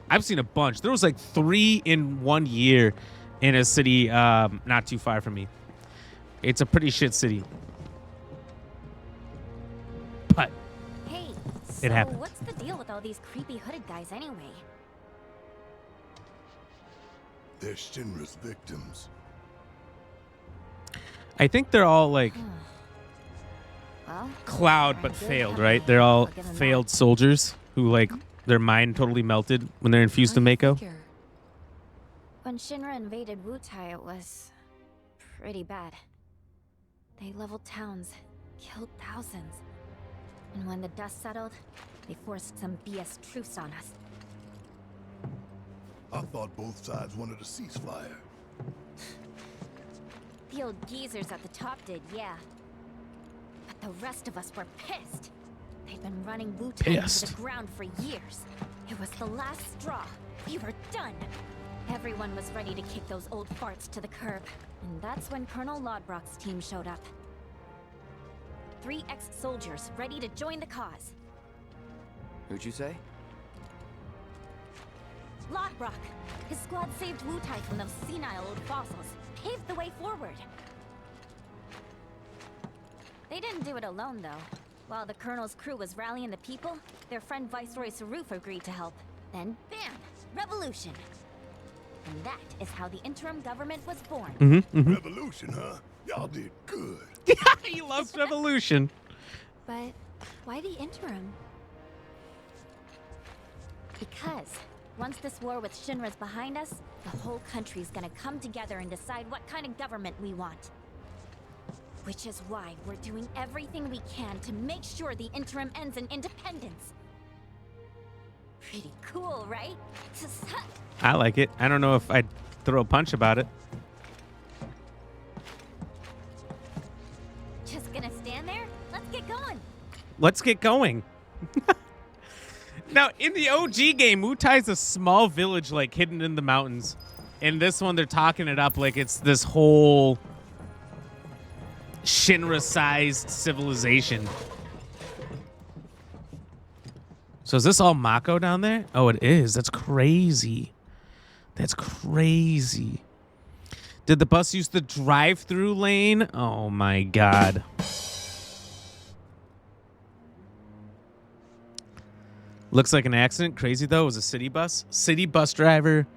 I've seen a bunch. There was like 3 in 1 year in a city not too far from me. It's a pretty shit city. But hey, it happened. What's the deal with all these creepy hooded guys anyway? They're Shinra's victims. I think they're all like Well, Cloud but failed, right? They're all failed soldiers who like their mind totally melted when they're infused with Mako. When Shinra invaded Wutai, it was pretty bad. They leveled towns, killed thousands. And when the dust settled, they forced some BS truce on us. I thought both sides wanted a ceasefire. The old geezers at the top did, yeah. But the rest of us were pissed. They'd been running Wutai into the ground for years. It was the last straw. We were done. Everyone was ready to kick those old farts to the curb. And that's when Colonel Lodbrok's team showed up. 3 ex-soldiers ready to join the cause. Who'd you say? Lodbrok. His squad saved Wutai from those senile old fossils. Paved the way forward. They didn't do it alone, though. While the Colonel's crew was rallying the people, their friend Viceroy Saruf agreed to help. Then, bam! Revolution! And that is how the interim government was born. Revolution, huh? Y'all did good. He loves revolution. But why the interim? Because once this war with Shinra's behind us, the whole country's gonna come together and decide what kind of government we want. Which is why we're doing everything we can to make sure the interim ends in independence. Pretty cool, right? I like it. I don't know if I'd throw a punch about it. Just gonna stand there? Let's get going. Let's get going. Now, in the OG game, Mutai's a small village, like, hidden in the mountains. In this one, they're talking it up like it's this whole Shinra-sized civilization. So is this all Mako down there? Oh, it is. That's crazy. That's crazy. Did the bus use the drive-through lane? Oh, my God. Looks like an accident. Crazy, though. It was a city bus. City bus driver,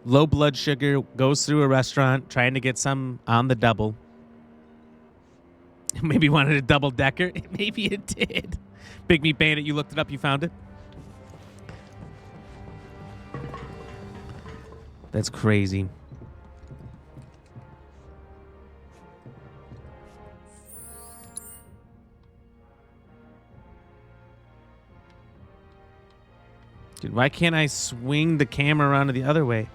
low blood sugar, goes through a restaurant trying to get some on the double. Maybe wanted a double-decker. Maybe it did. Big Meat Bandit, you looked it up. You found it? That's crazy. Dude, why can't I swing the camera around to the other way?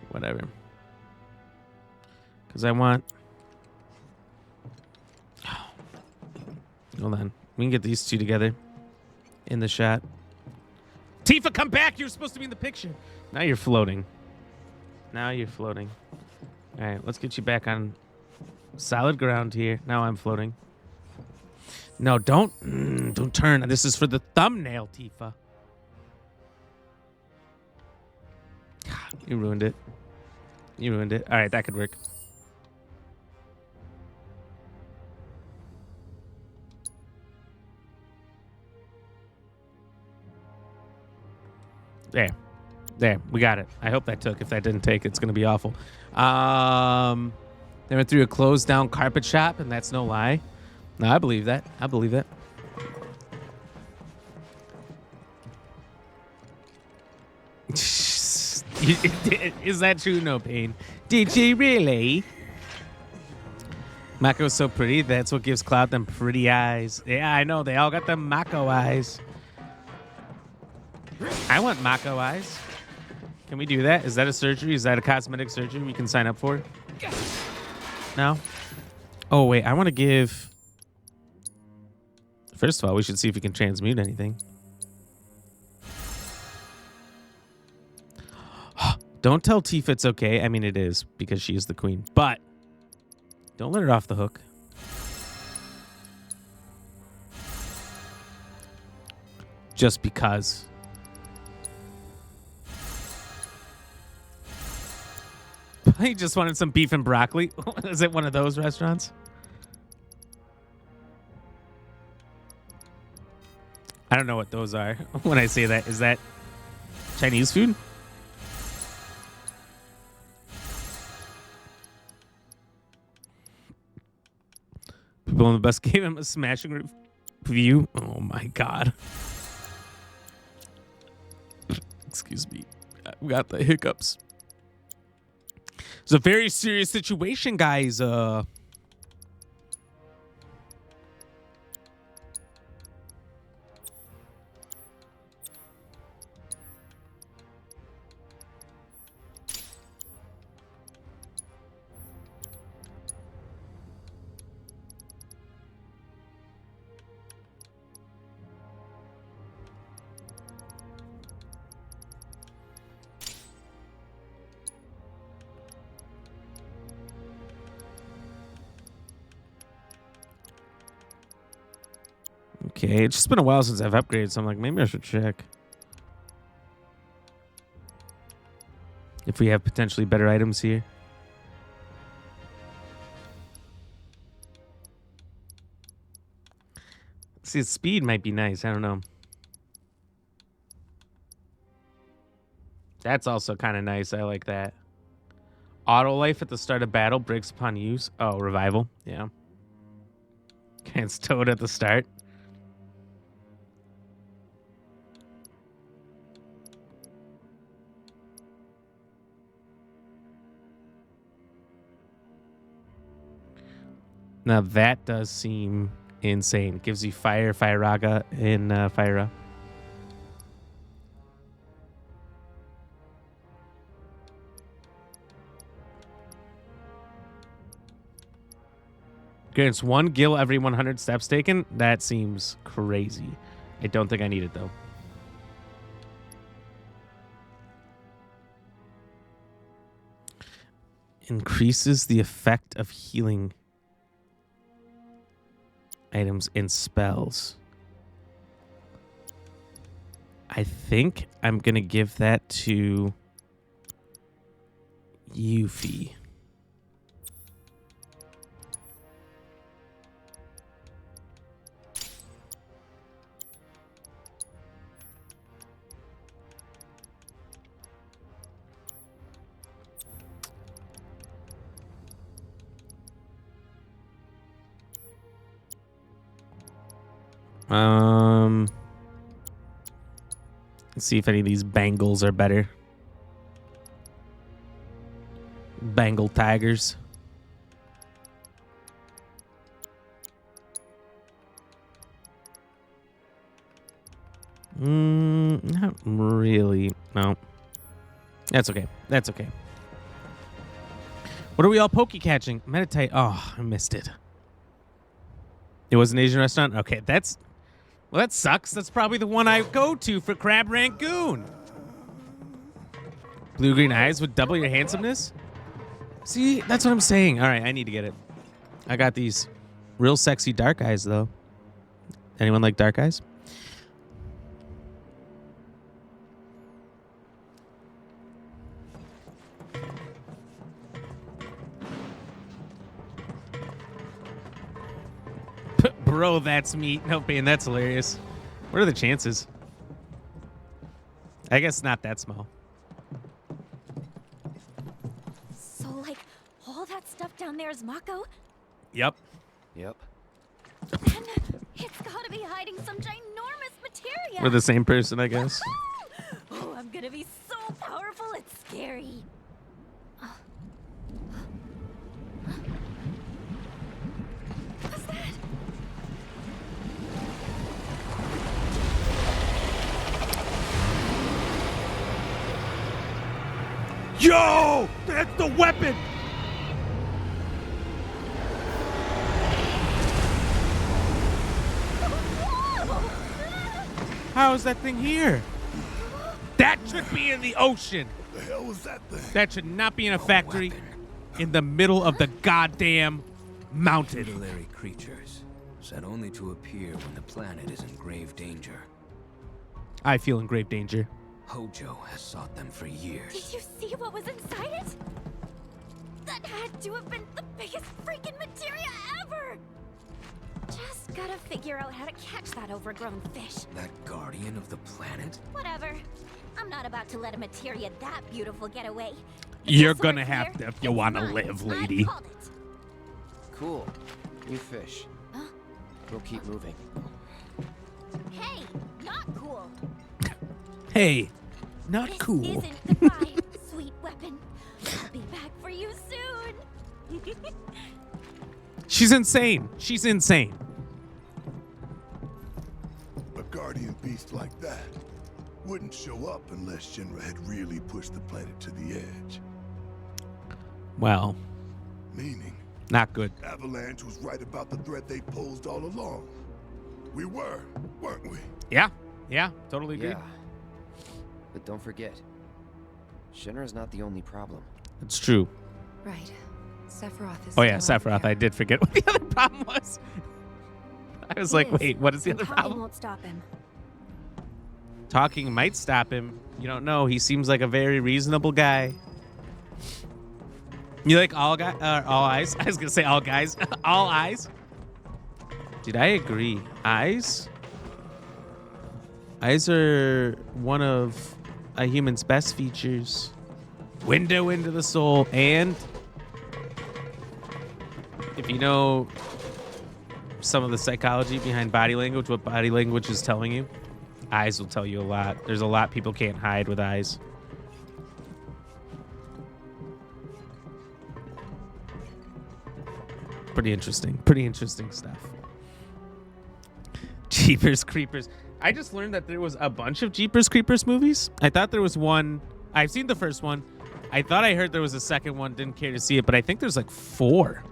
Whatever. Because I want... Hold on. We can get these two together in the shot. Tifa, come back! You're supposed to be in the picture. Now you're floating. Now you're floating. All right, let's get you back on solid ground here. Now I'm floating. No, don't turn. This is for the thumbnail, Tifa. God, you ruined it. You ruined it. All right, that could work. There, we got it. I hope that took. If that didn't take, it's going to be awful. They went through a closed down carpet shop, and that's no lie. No, I believe that. I believe that. Is that true? No pain. Did she really? Mako's so pretty. That's what gives Cloud them pretty eyes. Yeah, I know. They all got them Mako eyes. I want Mako eyes. Can we do that? Is that a surgery? Is that a cosmetic surgery we can sign up for? No? Oh, wait. I want to give... First of all, we should see if we can transmute anything. Don't tell Tifa it's okay. I mean, it is, because she is the queen. But don't let her off the hook. Just because... He just wanted some beef and broccoli. Is it one of those restaurants? I don't know what those are. When I say that, is that Chinese food? People on the bus gave him a smashing review. Oh my God. Excuse me. I got the hiccups. It's a very serious situation, guys. Okay, it's just been a while since I've upgraded, so I'm like, maybe I should check if we have potentially better items here. See, speed might be nice. I don't know. That's also kind of nice. I like that. Auto life at the start of battle breaks upon use. Oh, revival. Yeah. It's Toad at the start. Now that does seem insane. Gives you Fire Raga in Fyra. Grants 1 gil every 100 steps taken. That seems crazy. I don't think I need it though. Increases the effect of healing items and spells. I think I'm going to give that to Yuffie. Let's see if any of these bangles are better. Bengal tigers. Not really. No. That's okay. That's okay. What are we all poke catching? Meditate. Oh, I missed it. It was an Asian restaurant? Okay, that's... Well, that sucks. That's probably the one I go to for Crab Rangoon. Blue-green eyes would double your handsomeness? See, that's what I'm saying. All right, I need to get it. I got these real sexy dark eyes, though. Anyone like dark eyes? Bro, that's meat. No pain. That's hilarious. What are the chances? I guess not that small. So, like, all that stuff down there is Mako? Yep. Yep. Then it's gotta be hiding some ginormous materia. We're the same person, I guess. Oh, I'm gonna be so powerful, it's scary. What's that? Yo! That's the weapon! How is that thing here? That should be in the ocean. The hell was that thing? That should not be in a factory in the middle of the goddamn mountain. Tutelary creatures, said only to appear when the planet is in grave danger. I feel in grave danger. Hojo has sought them for years. Did you see what was inside it? That had to have been the biggest freaking materia ever! Just gotta figure out how to catch that overgrown fish. That guardian of the planet? Whatever. I'm not about to let a materia that beautiful get away. You're gonna have to if you want to live, lady. I called it. Cool. New fish. Huh? We'll keep moving. Hey, not cool. Hey, not This cool. isn't goodbye, sweet weapon. I'll be back for you soon. She's insane. She's insane. A guardian beast like that wouldn't show up unless Shinra had really pushed the planet to the edge. Well, Meaning, not good. Avalanche was right about the threat they posed all along. We were, weren't we? Yeah, totally agree. Yeah. But don't forget, Shinra's not the only problem. It's true. Right. Sephiroth is Oh yeah, still out Sephiroth. there. I did forget what the other problem was. I was like, wait, what is the other Talking problem? won't stop him. Talking might stop him. You don't know. He seems like a very reasonable guy. You like all eyes? I was gonna say all guys. All eyes. Dude, I agree. Eyes are one of a human's best features. Window into the soul. And if you know some of the psychology behind body language, what body language is telling you, eyes will tell you a lot. There's a lot people can't hide with eyes. Pretty interesting stuff. Jeepers Creepers. I just learned that there was a bunch of Jeepers Creepers movies. I thought there was one. I've seen the first one. I thought I heard there was a second one. Didn't care to see it, but I think there's like 4.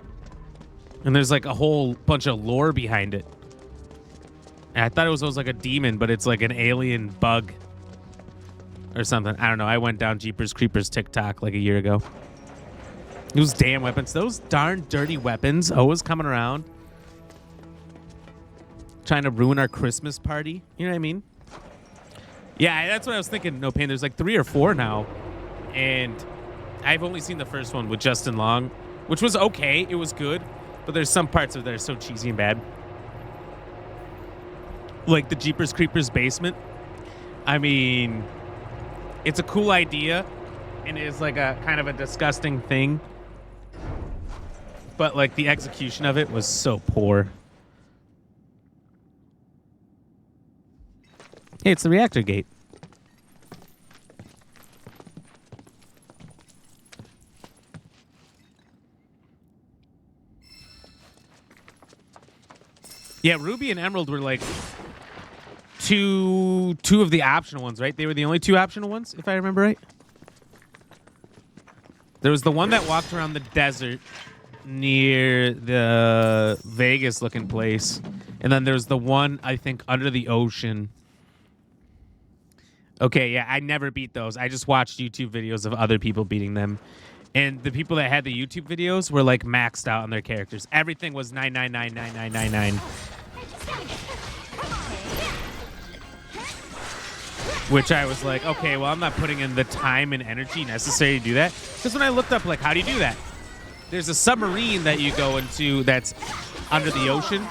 And there's like a whole bunch of lore behind it. And I thought it was like a demon, but it's like an alien bug or something. I don't know. I went down Jeepers Creepers TikTok like a year ago. Those damn weapons. Those darn dirty weapons always coming around. Trying to ruin our Christmas party. You know what I mean? Yeah, that's what I was thinking. No Pain. There's like 3 or 4 now. And I've only seen the first one with Justin Long, which was okay. It was good. But there's some parts of it that are so cheesy and bad. Like the Jeepers Creepers basement. I mean, it's a cool idea. And it's like a kind of a disgusting thing. But like the execution of it was so poor. Hey, it's the reactor gate. Yeah, Ruby and Emerald were like two of the optional ones, right? They were the only 2 optional ones, if I remember right. There was the one that walked around the desert near the Vegas-looking place. And then there's the one, I think, under the ocean. Okay, yeah, I never beat those. I just watched YouTube videos of other people beating them. And the people that had the YouTube videos were, like, maxed out on their characters. Everything was 9999999. Which I was like, okay, well, I'm not putting in the time and energy necessary to do that. Because when I looked up, like, how do you do that? There's a submarine that you go into that's under the ocean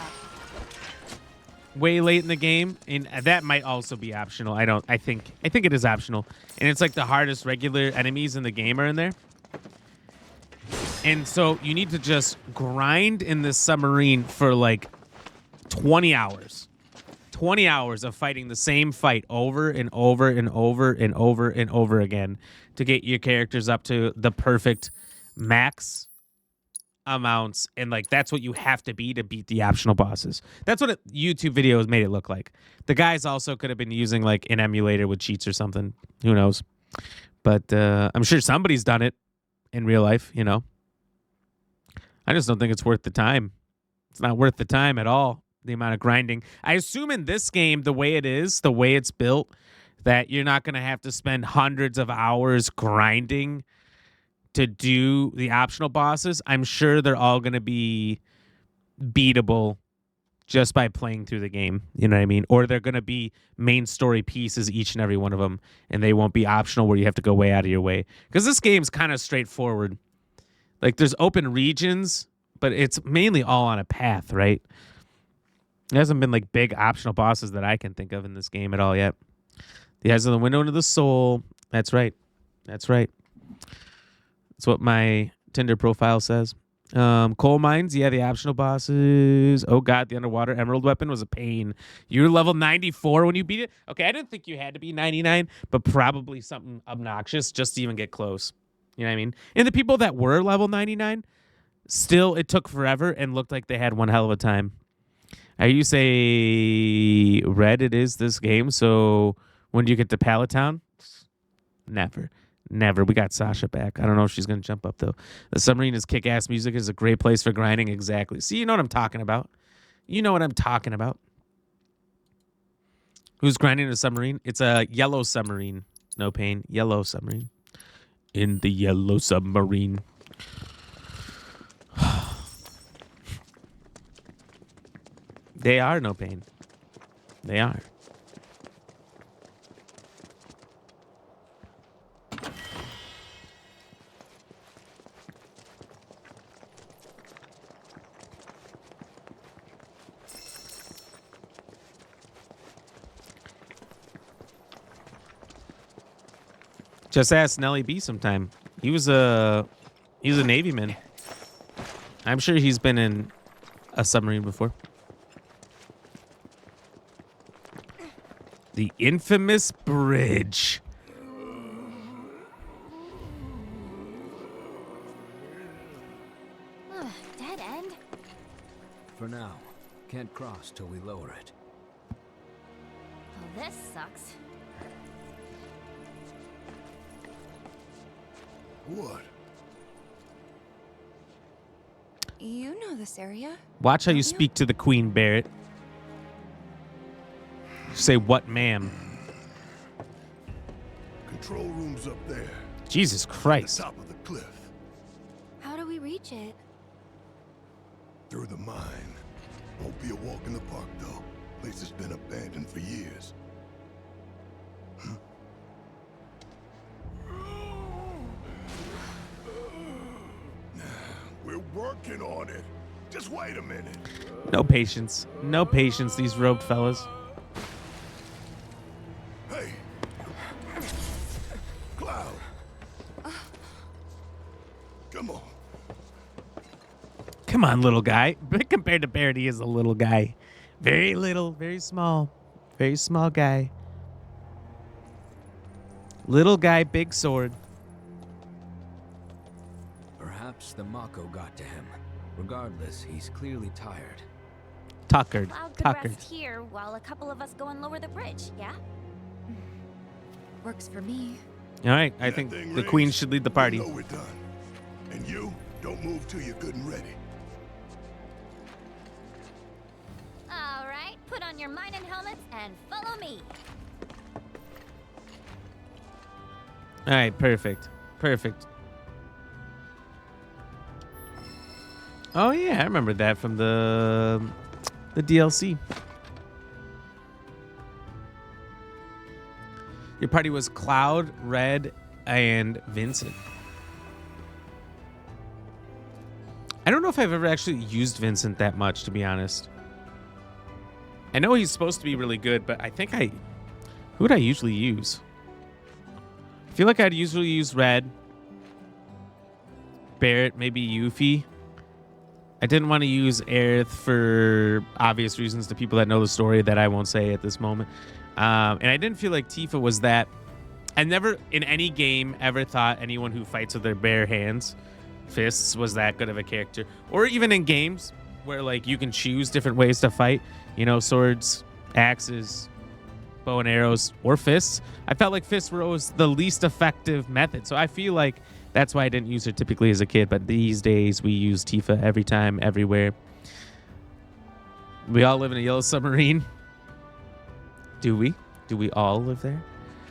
way late in the game, and that might also be optional. I think it is optional. And it's like the hardest regular enemies in the game are in there. And so you need to just grind in this submarine for like 20 hours. 20 hours of fighting the same fight over and over and over and over and over again to get your characters up to the perfect max amounts, and like that's what you have to beat the optional bosses. That's what YouTube videos made it look like. The guys also could have been using like an emulator with cheats or something. Who knows? But I'm sure somebody's done it in real life, you know. I just don't think it's worth the time. It's not worth the time at all, the amount of grinding. I assume in this game, the way it is, the way it's built, that you're not going to have to spend hundreds of hours grinding to do the optional bosses. I'm sure they're all going to be beatable just by playing through the game. You know what I mean? Or they're going to be main story pieces, each and every one of them, and they won't be optional where you have to go way out of your way. Because this game's kind of straightforward. Like, there's open regions, but it's mainly all on a path, right? There hasn't been, like, big optional bosses that I can think of in this game at all yet. The Eyes of the Window into the Soul. That's right. That's right. That's what my Tinder profile says. Coal mines, yeah, the optional bosses. Oh, God, the underwater emerald weapon was a pain. You were level 94 when you beat it? Okay, I didn't think you had to be 99, but probably something obnoxious just to even get close. You know what I mean? And the people that were level 99, still, it took forever and looked like they had one hell of a time. You say red it is this game, so when do you get to Palatown? Never. Never. We got Sasha back. I don't know if she's going to jump up, though. The submarine is kick-ass music. It's a great place for grinding. Exactly. See, you know what I'm talking about. You know what I'm talking about. Who's grinding a submarine? It's a yellow submarine. No Pain. Yellow submarine. In the yellow submarine. They are No Pain. They are. Just ask Nelly B sometime. He's a Navy man. I'm sure he's been in a submarine before. The infamous bridge. Dead end? For now, can't cross till we lower it. Well, this sucks. What? You know this area. Watch how you speak to the Queen, Barrett. Say what, ma'am? Control room's up there. Jesus Christ. Top of the cliff. How do we reach it? Through the mine. Won't be a walk in the park, though. Place has been abandoned for years. We're working on it. Just wait a minute. No patience. No patience, these robed fellas. Hey. Cloud. Come on. Come on, little guy. But compared to Barrett, he is a little guy. Very little, very small. Very small guy. Little guy, big sword. Perhaps the Mako got to him. Regardless, he's clearly tired. Tuckered. Cloud could Tuckered. rest here while a couple of us go and lower the bridge, yeah? Works for me. All right, I think the Queen should lead the party. You know we're done. And you, don't move till you're good and ready. All right, put on your mining helmets and follow me. All right, perfect. Perfect. Oh yeah, I remember that from the DLC. Your party was Cloud, Red, and Vincent. I don't know if I've ever actually used Vincent that much, to be honest. I know he's supposed to be really good, but I think who would I usually use? I feel like I'd usually use Red, Barrett, maybe Yuffie. I didn't want to use Aerith for obvious reasons to people that know the story that I won't say at this moment. And I didn't feel like Tifa was that. I never, in any game, ever thought anyone who fights with their bare hands, fists, was that good of a character. Or even in games where like you can choose different ways to fight. You know, swords, axes, bow and arrows, or fists. I felt like fists were always the least effective method. So I feel like that's why I didn't use her typically as a kid. But these days, we use Tifa every time, everywhere. We all live in a yellow submarine. Do we? Do we all live there?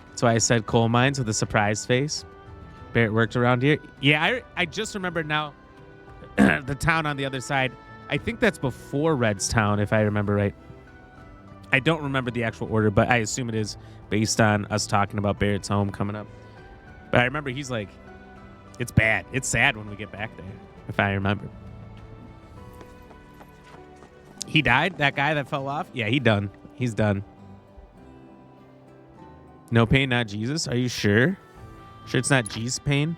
That's why I said coal mines with a surprised face. Barrett worked around here. Yeah, I just remembered now the town on the other side. I think that's before Red's town, if I remember right. I don't remember the actual order, but I assume it is based on us talking about Barrett's home coming up. But I remember he's like, it's bad. It's sad when we get back there, if I remember. He died? That guy that fell off? Yeah, he's done. He's done. No pain, not Jesus? Are you sure? Sure it's not Jesus pain?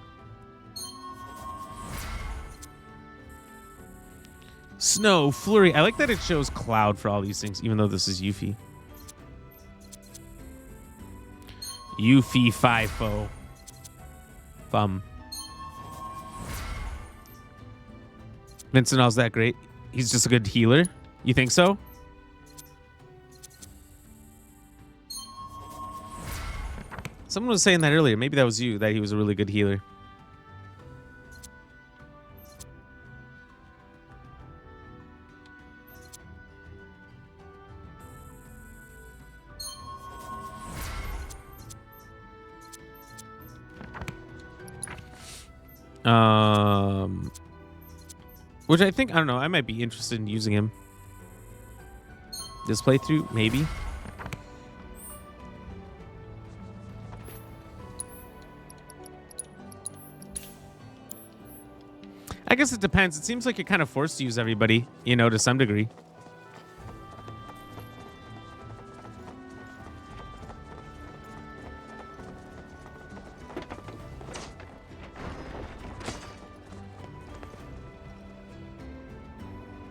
Snow, flurry. I like that it shows Cloud for all these things, even though this is Yuffie. Yuffie FIFO. Bum. Vincent All's that great. He's just a good healer. You think so? Someone was saying that earlier. Maybe that was you, that he was a really good healer. Which I think, I don't know, I might be interested in using him. This playthrough, maybe. I guess it depends. It seems like you're kind of forced to use everybody, you know, to some degree.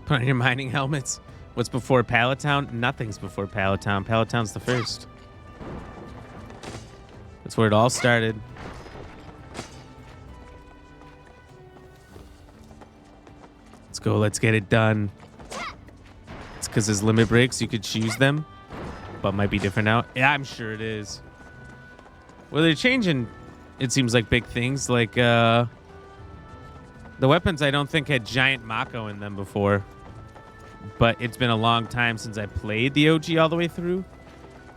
Put on your mining helmets. What's before Palatown? Nothing's before Palatown. Palatown's the first. That's where it all started. Let's go. Let's get it done. It's because there's limit breaks. You could choose them, but might be different now. Yeah, I'm sure it is. Well, they're changing, it seems like, big things. Like, the weapons I don't think had giant Mako in them before. But it's been a long time since I played the OG all the way through.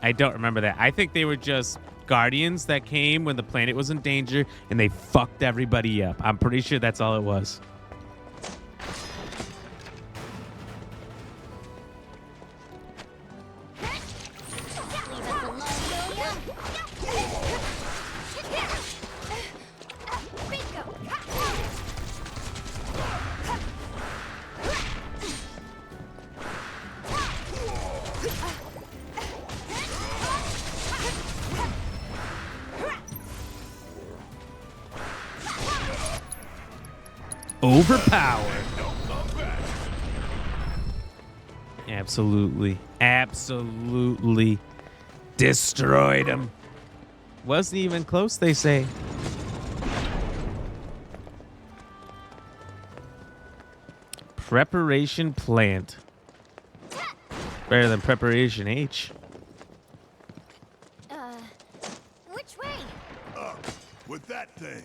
I don't remember that. I think they were just guardians that came when the planet was in danger, and they fucked everybody up. I'm pretty sure that's all it was. Overpowered. Absolutely. Absolutely destroyed him. Wasn't even close, they say. Preparation plant. Better than preparation H. Which way? Up with that thing.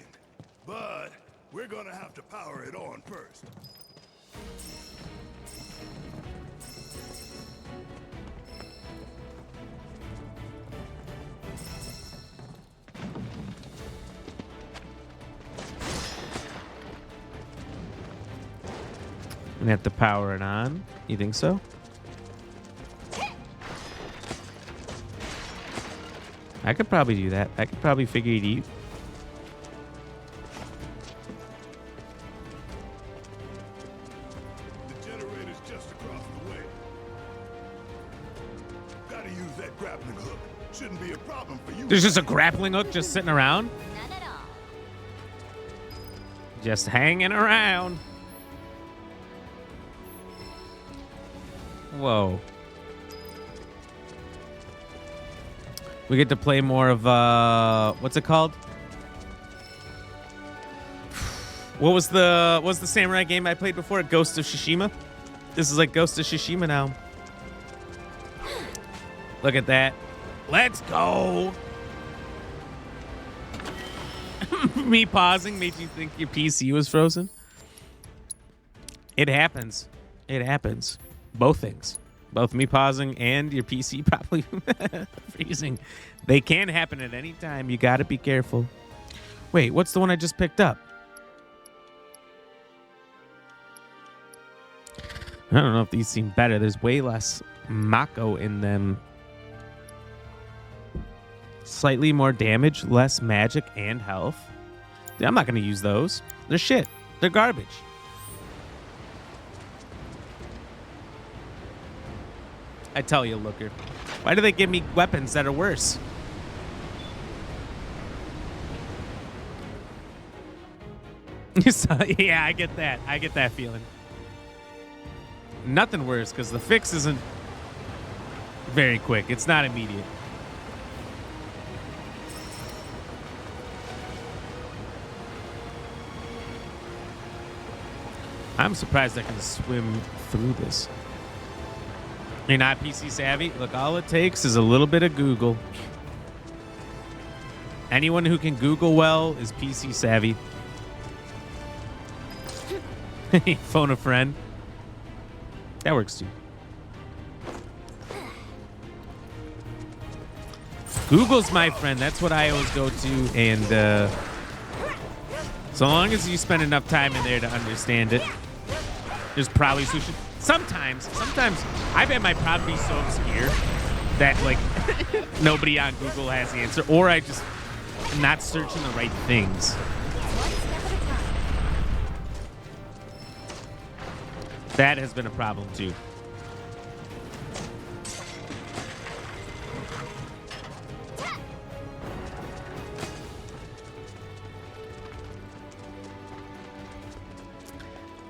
But we're gonna have to power it on first. We have to power it on. You think so? I could probably do that. I could probably figure it out. The generator's just across the way. Gotta use that grappling hook. Shouldn't be a problem for you. There's just a grappling hook just sitting around? None at all. Just hanging around. Whoa. We get to play more of, what's it called? What was the samurai game I played before? Ghost of Tsushima? This is like Ghost of Tsushima now. Look at that. Let's go. Me pausing made you think your PC was frozen? It happens. It happens. Both things. Both me pausing and your PC probably freezing. They can happen at any time. You got to be careful. Wait, what's the one I just picked up? I don't know if these seem better. There's way less Mako in them. Slightly more damage, less magic, and health. Dude, I'm not going to use those. They're shit. They're garbage. I tell you, Looker. Why do they give me weapons that are worse? Yeah, I get that. I get that feeling. Nothing worse, because the fix isn't very quick. It's not immediate. I'm surprised I can swim through this. You're not PC savvy? Look, all it takes is a little bit of Google. Anyone who can Google well is PC savvy. Phone a friend. That works too. Google's my friend. That's what I always go to. And so long as you spend enough time in there to understand it, there's probably solution. Sometimes I've had my problem be so obscure that like nobody on Google has the answer, or I just am not searching the right things. That has been a problem too.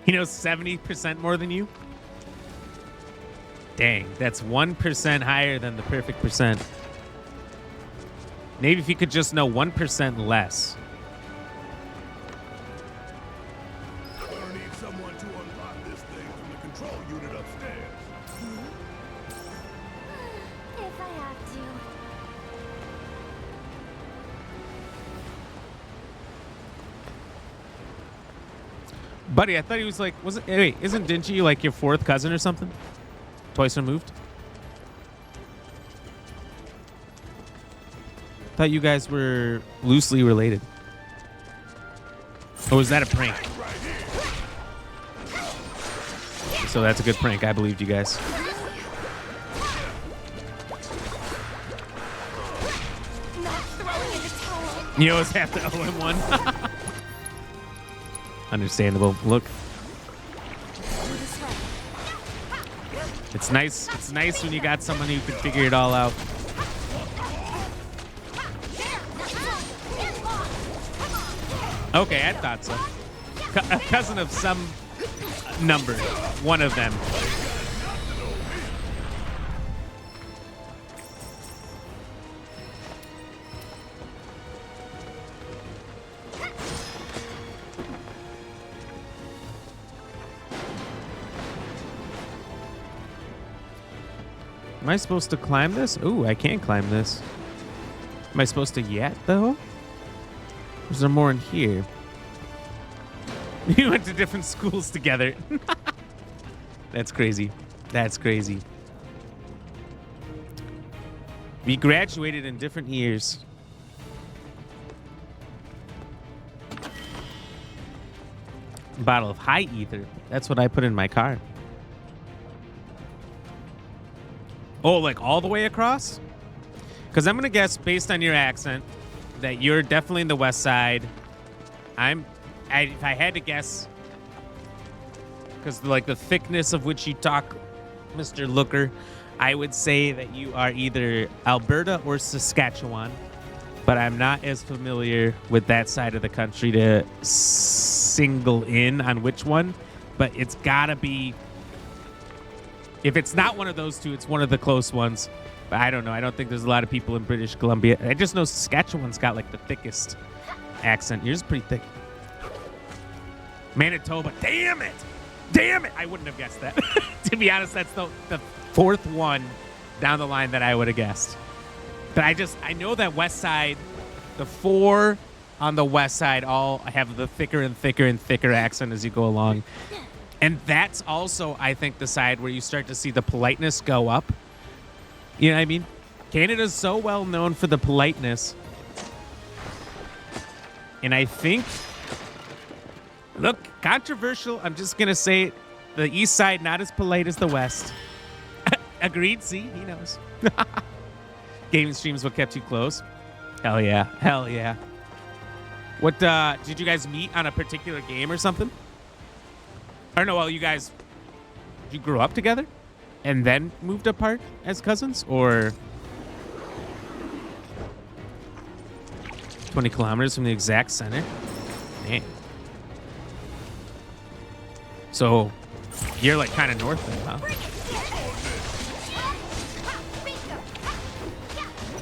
He knows 70% more than you? Dang, that's 1% higher than the perfect percent. Maybe if you could just know 1% less. We're gonna need someone to unlock this thing from the control unit upstairs. If I have to. Buddy, I thought he was like, wait, isn't Dingy like your fourth cousin or something? Twice removed? Thought you guys were loosely related. Or was that a prank? So that's a good prank. I believed you guys. You always have to owe him one. Understandable. Look. It's nice. It's nice when you got someone who can figure it all out. Okay, I thought so. A cousin of some number. One of them. Am I supposed to climb this? Ooh, I can't climb this. Am I supposed to yet, though? Or is there more in here? We went to different schools together. That's crazy. That's crazy. We graduated in different years. Bottle of high ether. That's what I put in my car. Oh, like all the way across? Because I'm going to guess, based on your accent, that you're definitely in the west side. If I had to guess, because like the thickness of which you talk, Mr. Looker, I would say that you are either Alberta or Saskatchewan. But I'm not as familiar with that side of the country to single in on which one. But it's got to be... If it's not one of those two, it's one of the close ones. But I don't know. I don't think there's a lot of people in British Columbia. I just know Saskatchewan's got like the thickest accent. Yours is pretty thick. Manitoba. Damn it. Damn it. I wouldn't have guessed that. To be honest, that's the fourth one down the line that I would have guessed. But I know that west side, the four on the west side all have the thicker and thicker and thicker accent as you go along. And that's also, I think, the side where you start to see the politeness go up. You know what I mean? Canada's so well known for the politeness. And I think, look, controversial. I'm just going to say it. The east side, not as polite as the west. Agreed? See? He knows. Gaming streams what kept you close. Hell yeah. Hell yeah. What, did you guys meet on a particular game or something? Or no, well, you grew up together and then moved apart as cousins, or 20 kilometers from the exact center? Man. So you're like kind of north then, huh?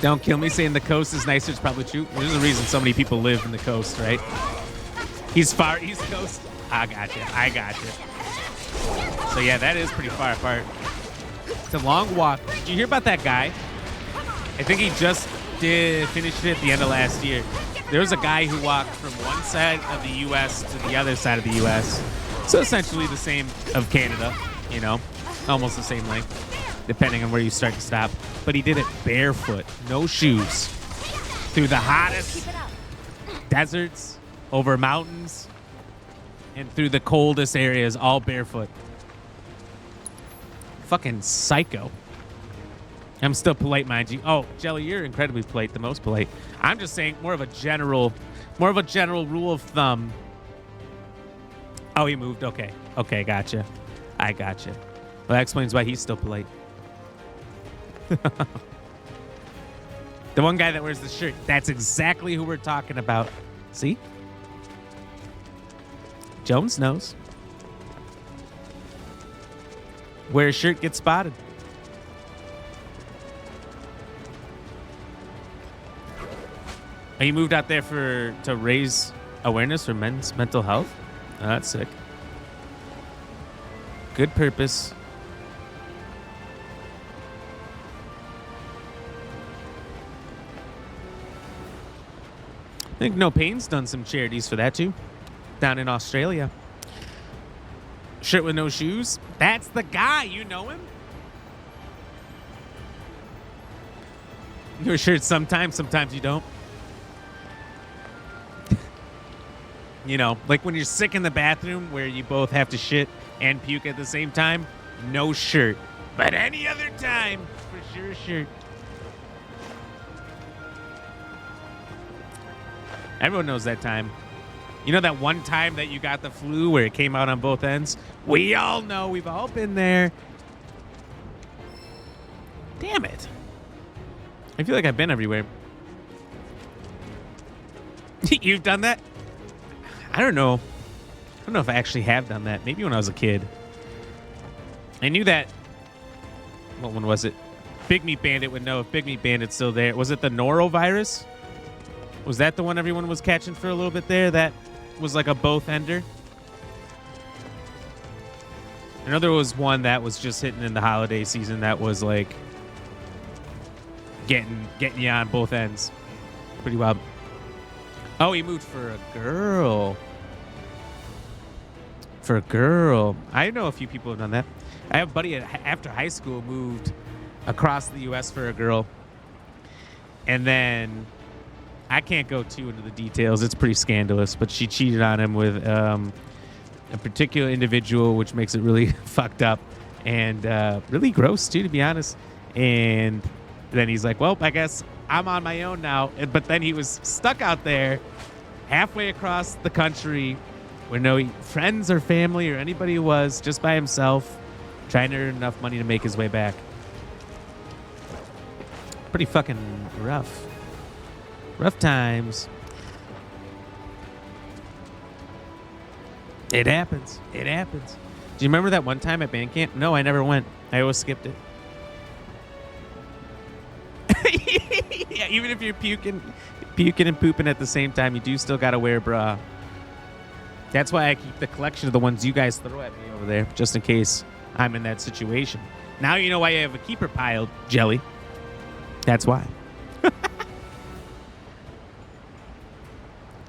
Don't kill me saying the coast is nicer. It's probably true. There's a reason so many people live in the coast, right? He's far east coast. I gotcha. So yeah, that is pretty far apart. It's a long walk. Did you hear about that guy? I think he just finished it at the end of last year. There was a guy who walked from one side of the U.S. to the other side of the U.S. So essentially the same of Canada, you know, almost the same length, depending on where you start to stop. But he did it barefoot, no shoes, through the hottest deserts, over mountains, and through the coldest areas, all barefoot. Fucking psycho. I'm still polite, mind you. Oh, Jelly, you're incredibly polite, the most polite. I'm just saying more of a general rule of thumb. Oh, he moved. Okay. Okay, gotcha. I gotcha. Well, that explains why he's still polite. The one guy that wears the shirt, that's exactly who we're talking about. See? Jones knows. Wear a shirt, get spotted. Oh, you moved out there to raise awareness for men's mental health? Oh, that's sick. Good purpose. I think No Pain's done some charities for that too, down in Australia. Shirt with no shoes. That's the guy. You know him? You wear shirts sometimes you don't. You know, like when you're sick in the bathroom where you both have to shit and puke at the same time, no shirt. But any other time, for sure, shirt. Everyone knows that time. You know that one time that you got the flu where it came out on both ends? We all know. We've all been there. Damn it. I feel like I've been everywhere. You've done that? I don't know. I don't know if I actually have done that. Maybe when I was a kid. I knew that. What one was it? Big Meat Bandit would know if Big Meat Bandit's still there. Was it the norovirus? Was that the one everyone was catching for a little bit there? That was like a both ender. I know there was one that was just hitting in the holiday season that was like getting you on both ends. Pretty wild. Oh, he moved for a girl. For a girl. I know a few people have done that. I have a buddy after high school moved across the U.S. for a girl. And then I can't go too into the details. It's pretty scandalous, but she cheated on him with a particular individual, which makes it really fucked up and really gross too, to be honest. And then he's like, well, I guess I'm on my own now. But then he was stuck out there halfway across the country where no friends or family or anybody was, just by himself, trying to earn enough money to make his way back. Pretty fucking rough. Rough times. It happens. It happens. Do you remember that one time at band camp? No, I never went. I always skipped it. Yeah, even if you're puking and pooping at the same time, you do still gotta wear a bra. That's why I keep the collection of the ones you guys throw at me over there, just in case I'm in that situation. Now you know why you have a keeper pile, Jelly. That's why.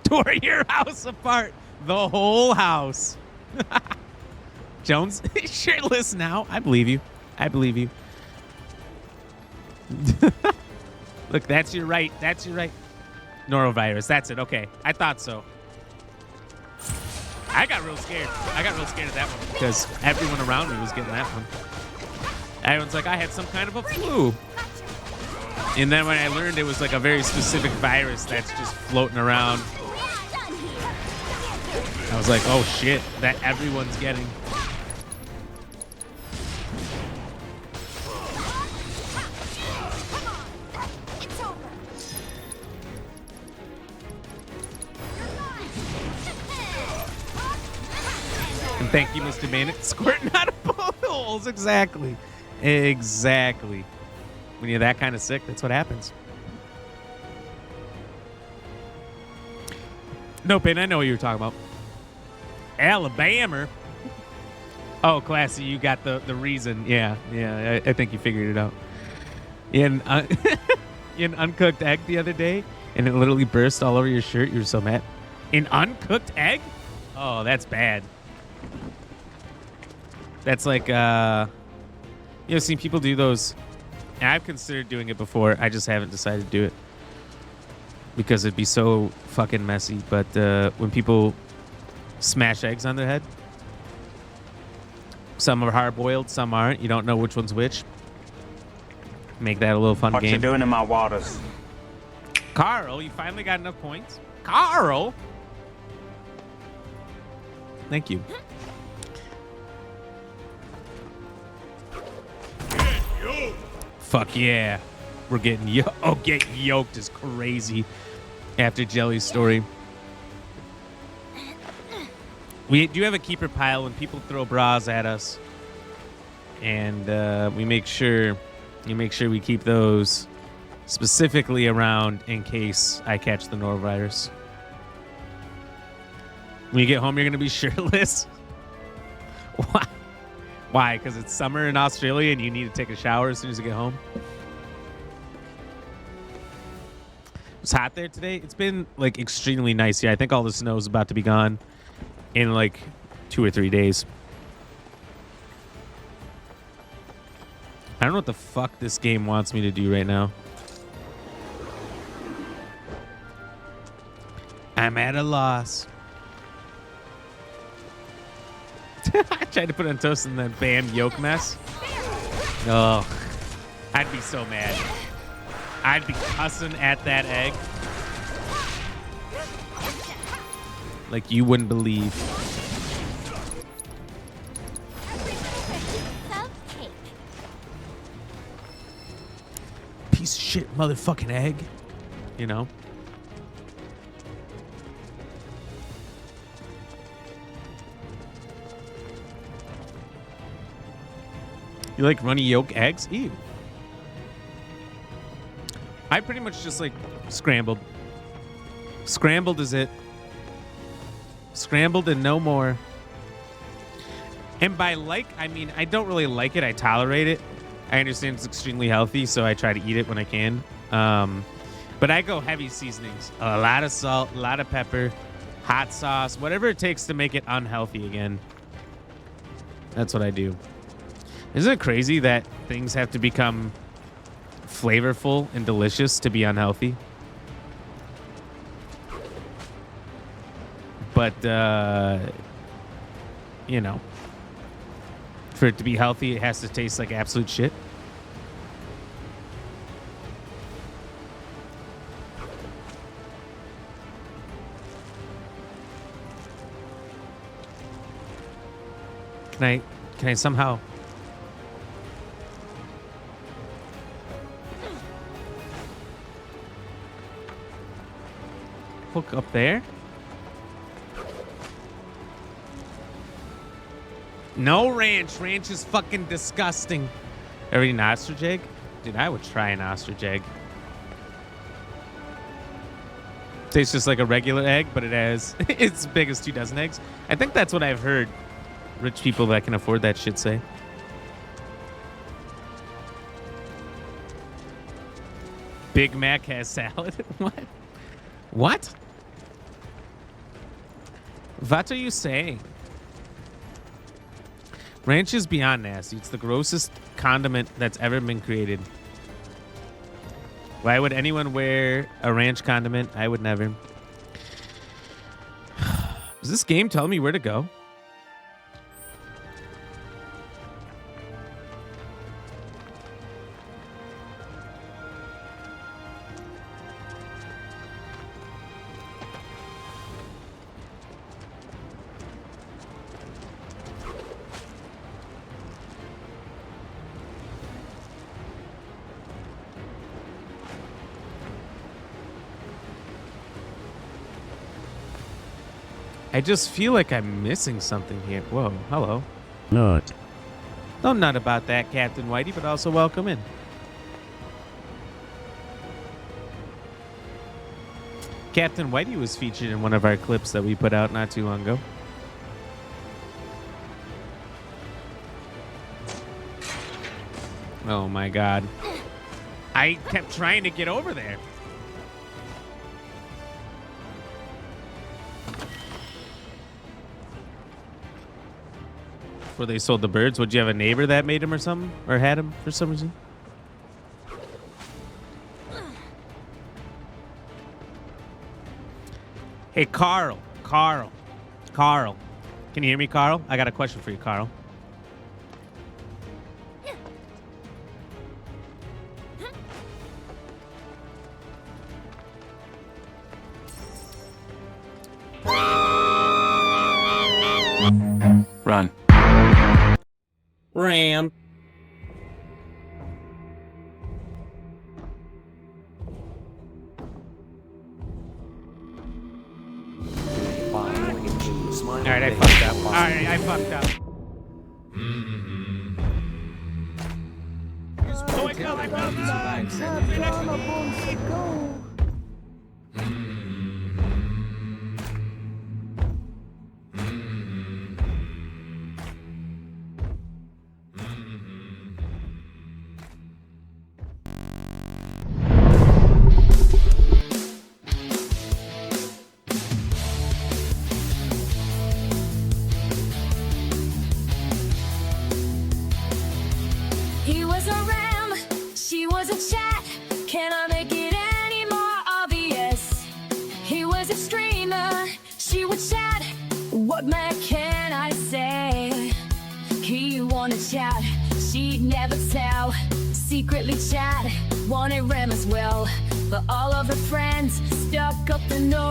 Tore your house apart. The whole house. Jones, shirtless now. I believe you. I believe you. Look, that's your right. That's your right. Norovirus. That's it. Okay. I thought so. I got real scared. I got real scared of that one because everyone around me was getting that one. Everyone's like, I had some kind of a flu. And then when I learned it was like a very specific virus that's just floating around, I was like, oh shit, that everyone's getting. And thank you, Mr. Bandit. Squirting out of both holes. Exactly. Exactly. When you're that kind of sick, that's what happens. No, Pin, I know what you were talking about. Alabama. Oh, Classy, you got the reason. Yeah, I think you figured it out. In uncooked egg the other day, and it literally burst all over your shirt. You were so mad. An uncooked egg? Oh, that's bad. That's like, seen people do those. And I've considered doing it before. I just haven't decided to do it because it'd be so fucking messy. But when people smash eggs on their head, some are hard-boiled, some aren't. You don't know which one's which. Make that a little fun game. What you doing in my waters? Carl, you finally got enough points? Carl! Thank you. Fuck yeah. We're getting yoked. Oh, getting yoked is crazy after Jelly's story. We do have a keeper pile when people throw bras at us. And we make sure we keep those Specifically around in case I catch the norovirus. When you get home, you're going to be shirtless. Why? Why? Because it's summer in Australia and you need to take a shower as soon as you get home? It's hot there today. It's been like extremely nice here. I think all the snow is about to be gone in like 2 or 3 days. I don't know what the fuck this game wants me to do right now. I'm at a loss. I tried to put on toast and then bam, yolk mess. Oh, I'd be so mad. I'd be cussing at that egg. Like you wouldn't believe. Piece of shit motherfucking egg. You know? You like runny yolk eggs? Ew. I pretty much just like scrambled. Scrambled is it. Scrambled and no more. And by like, I mean, I don't really like it. I tolerate it. I understand it's extremely healthy, so I try to eat it when I can. But I go heavy seasonings. A lot of salt, a lot of pepper, hot sauce, whatever it takes to make it unhealthy again. That's what I do. Isn't it crazy that things have to become flavorful and delicious to be unhealthy? But, you know, for it to be healthy, it has to taste like absolute shit. Can I somehow... hook up there? No ranch. Ranch is fucking disgusting. Ever eat an ostrich egg? Dude, I would try an ostrich egg. Tastes just like a regular egg, but it has it's as big as 2 dozen eggs. I think that's what I've heard rich people that can afford that shit say. Big Mac has salad? What? What? What are you saying? Ranch is beyond nasty. It's the grossest condiment that's ever been created. Why would anyone wear a ranch condiment? I would never. Is this game telling me where to go? I just feel like I'm missing something here. Whoa, hello. Nut. Don't nut about that, Captain Whitey, but also welcome in. Captain Whitey was featured in one of our clips that we put out not too long ago. Oh my God. I kept trying to get over there. Where they sold the birds. Would you have a neighbor that made them or something? Or had them for some reason? Hey, Carl. Can you hear me, Carl? I got a question for you, Carl. Run. Ram. Alright, I fucked up. Alright, I fucked up. Oh my God, He was a ram, she was a chat. Can I make it any more obvious? He was a streamer, she would chat. What more can I say? He wanted chat, she'd never tell. Secretly chat, wanted ram as well. But all of her friends stuck up the nose.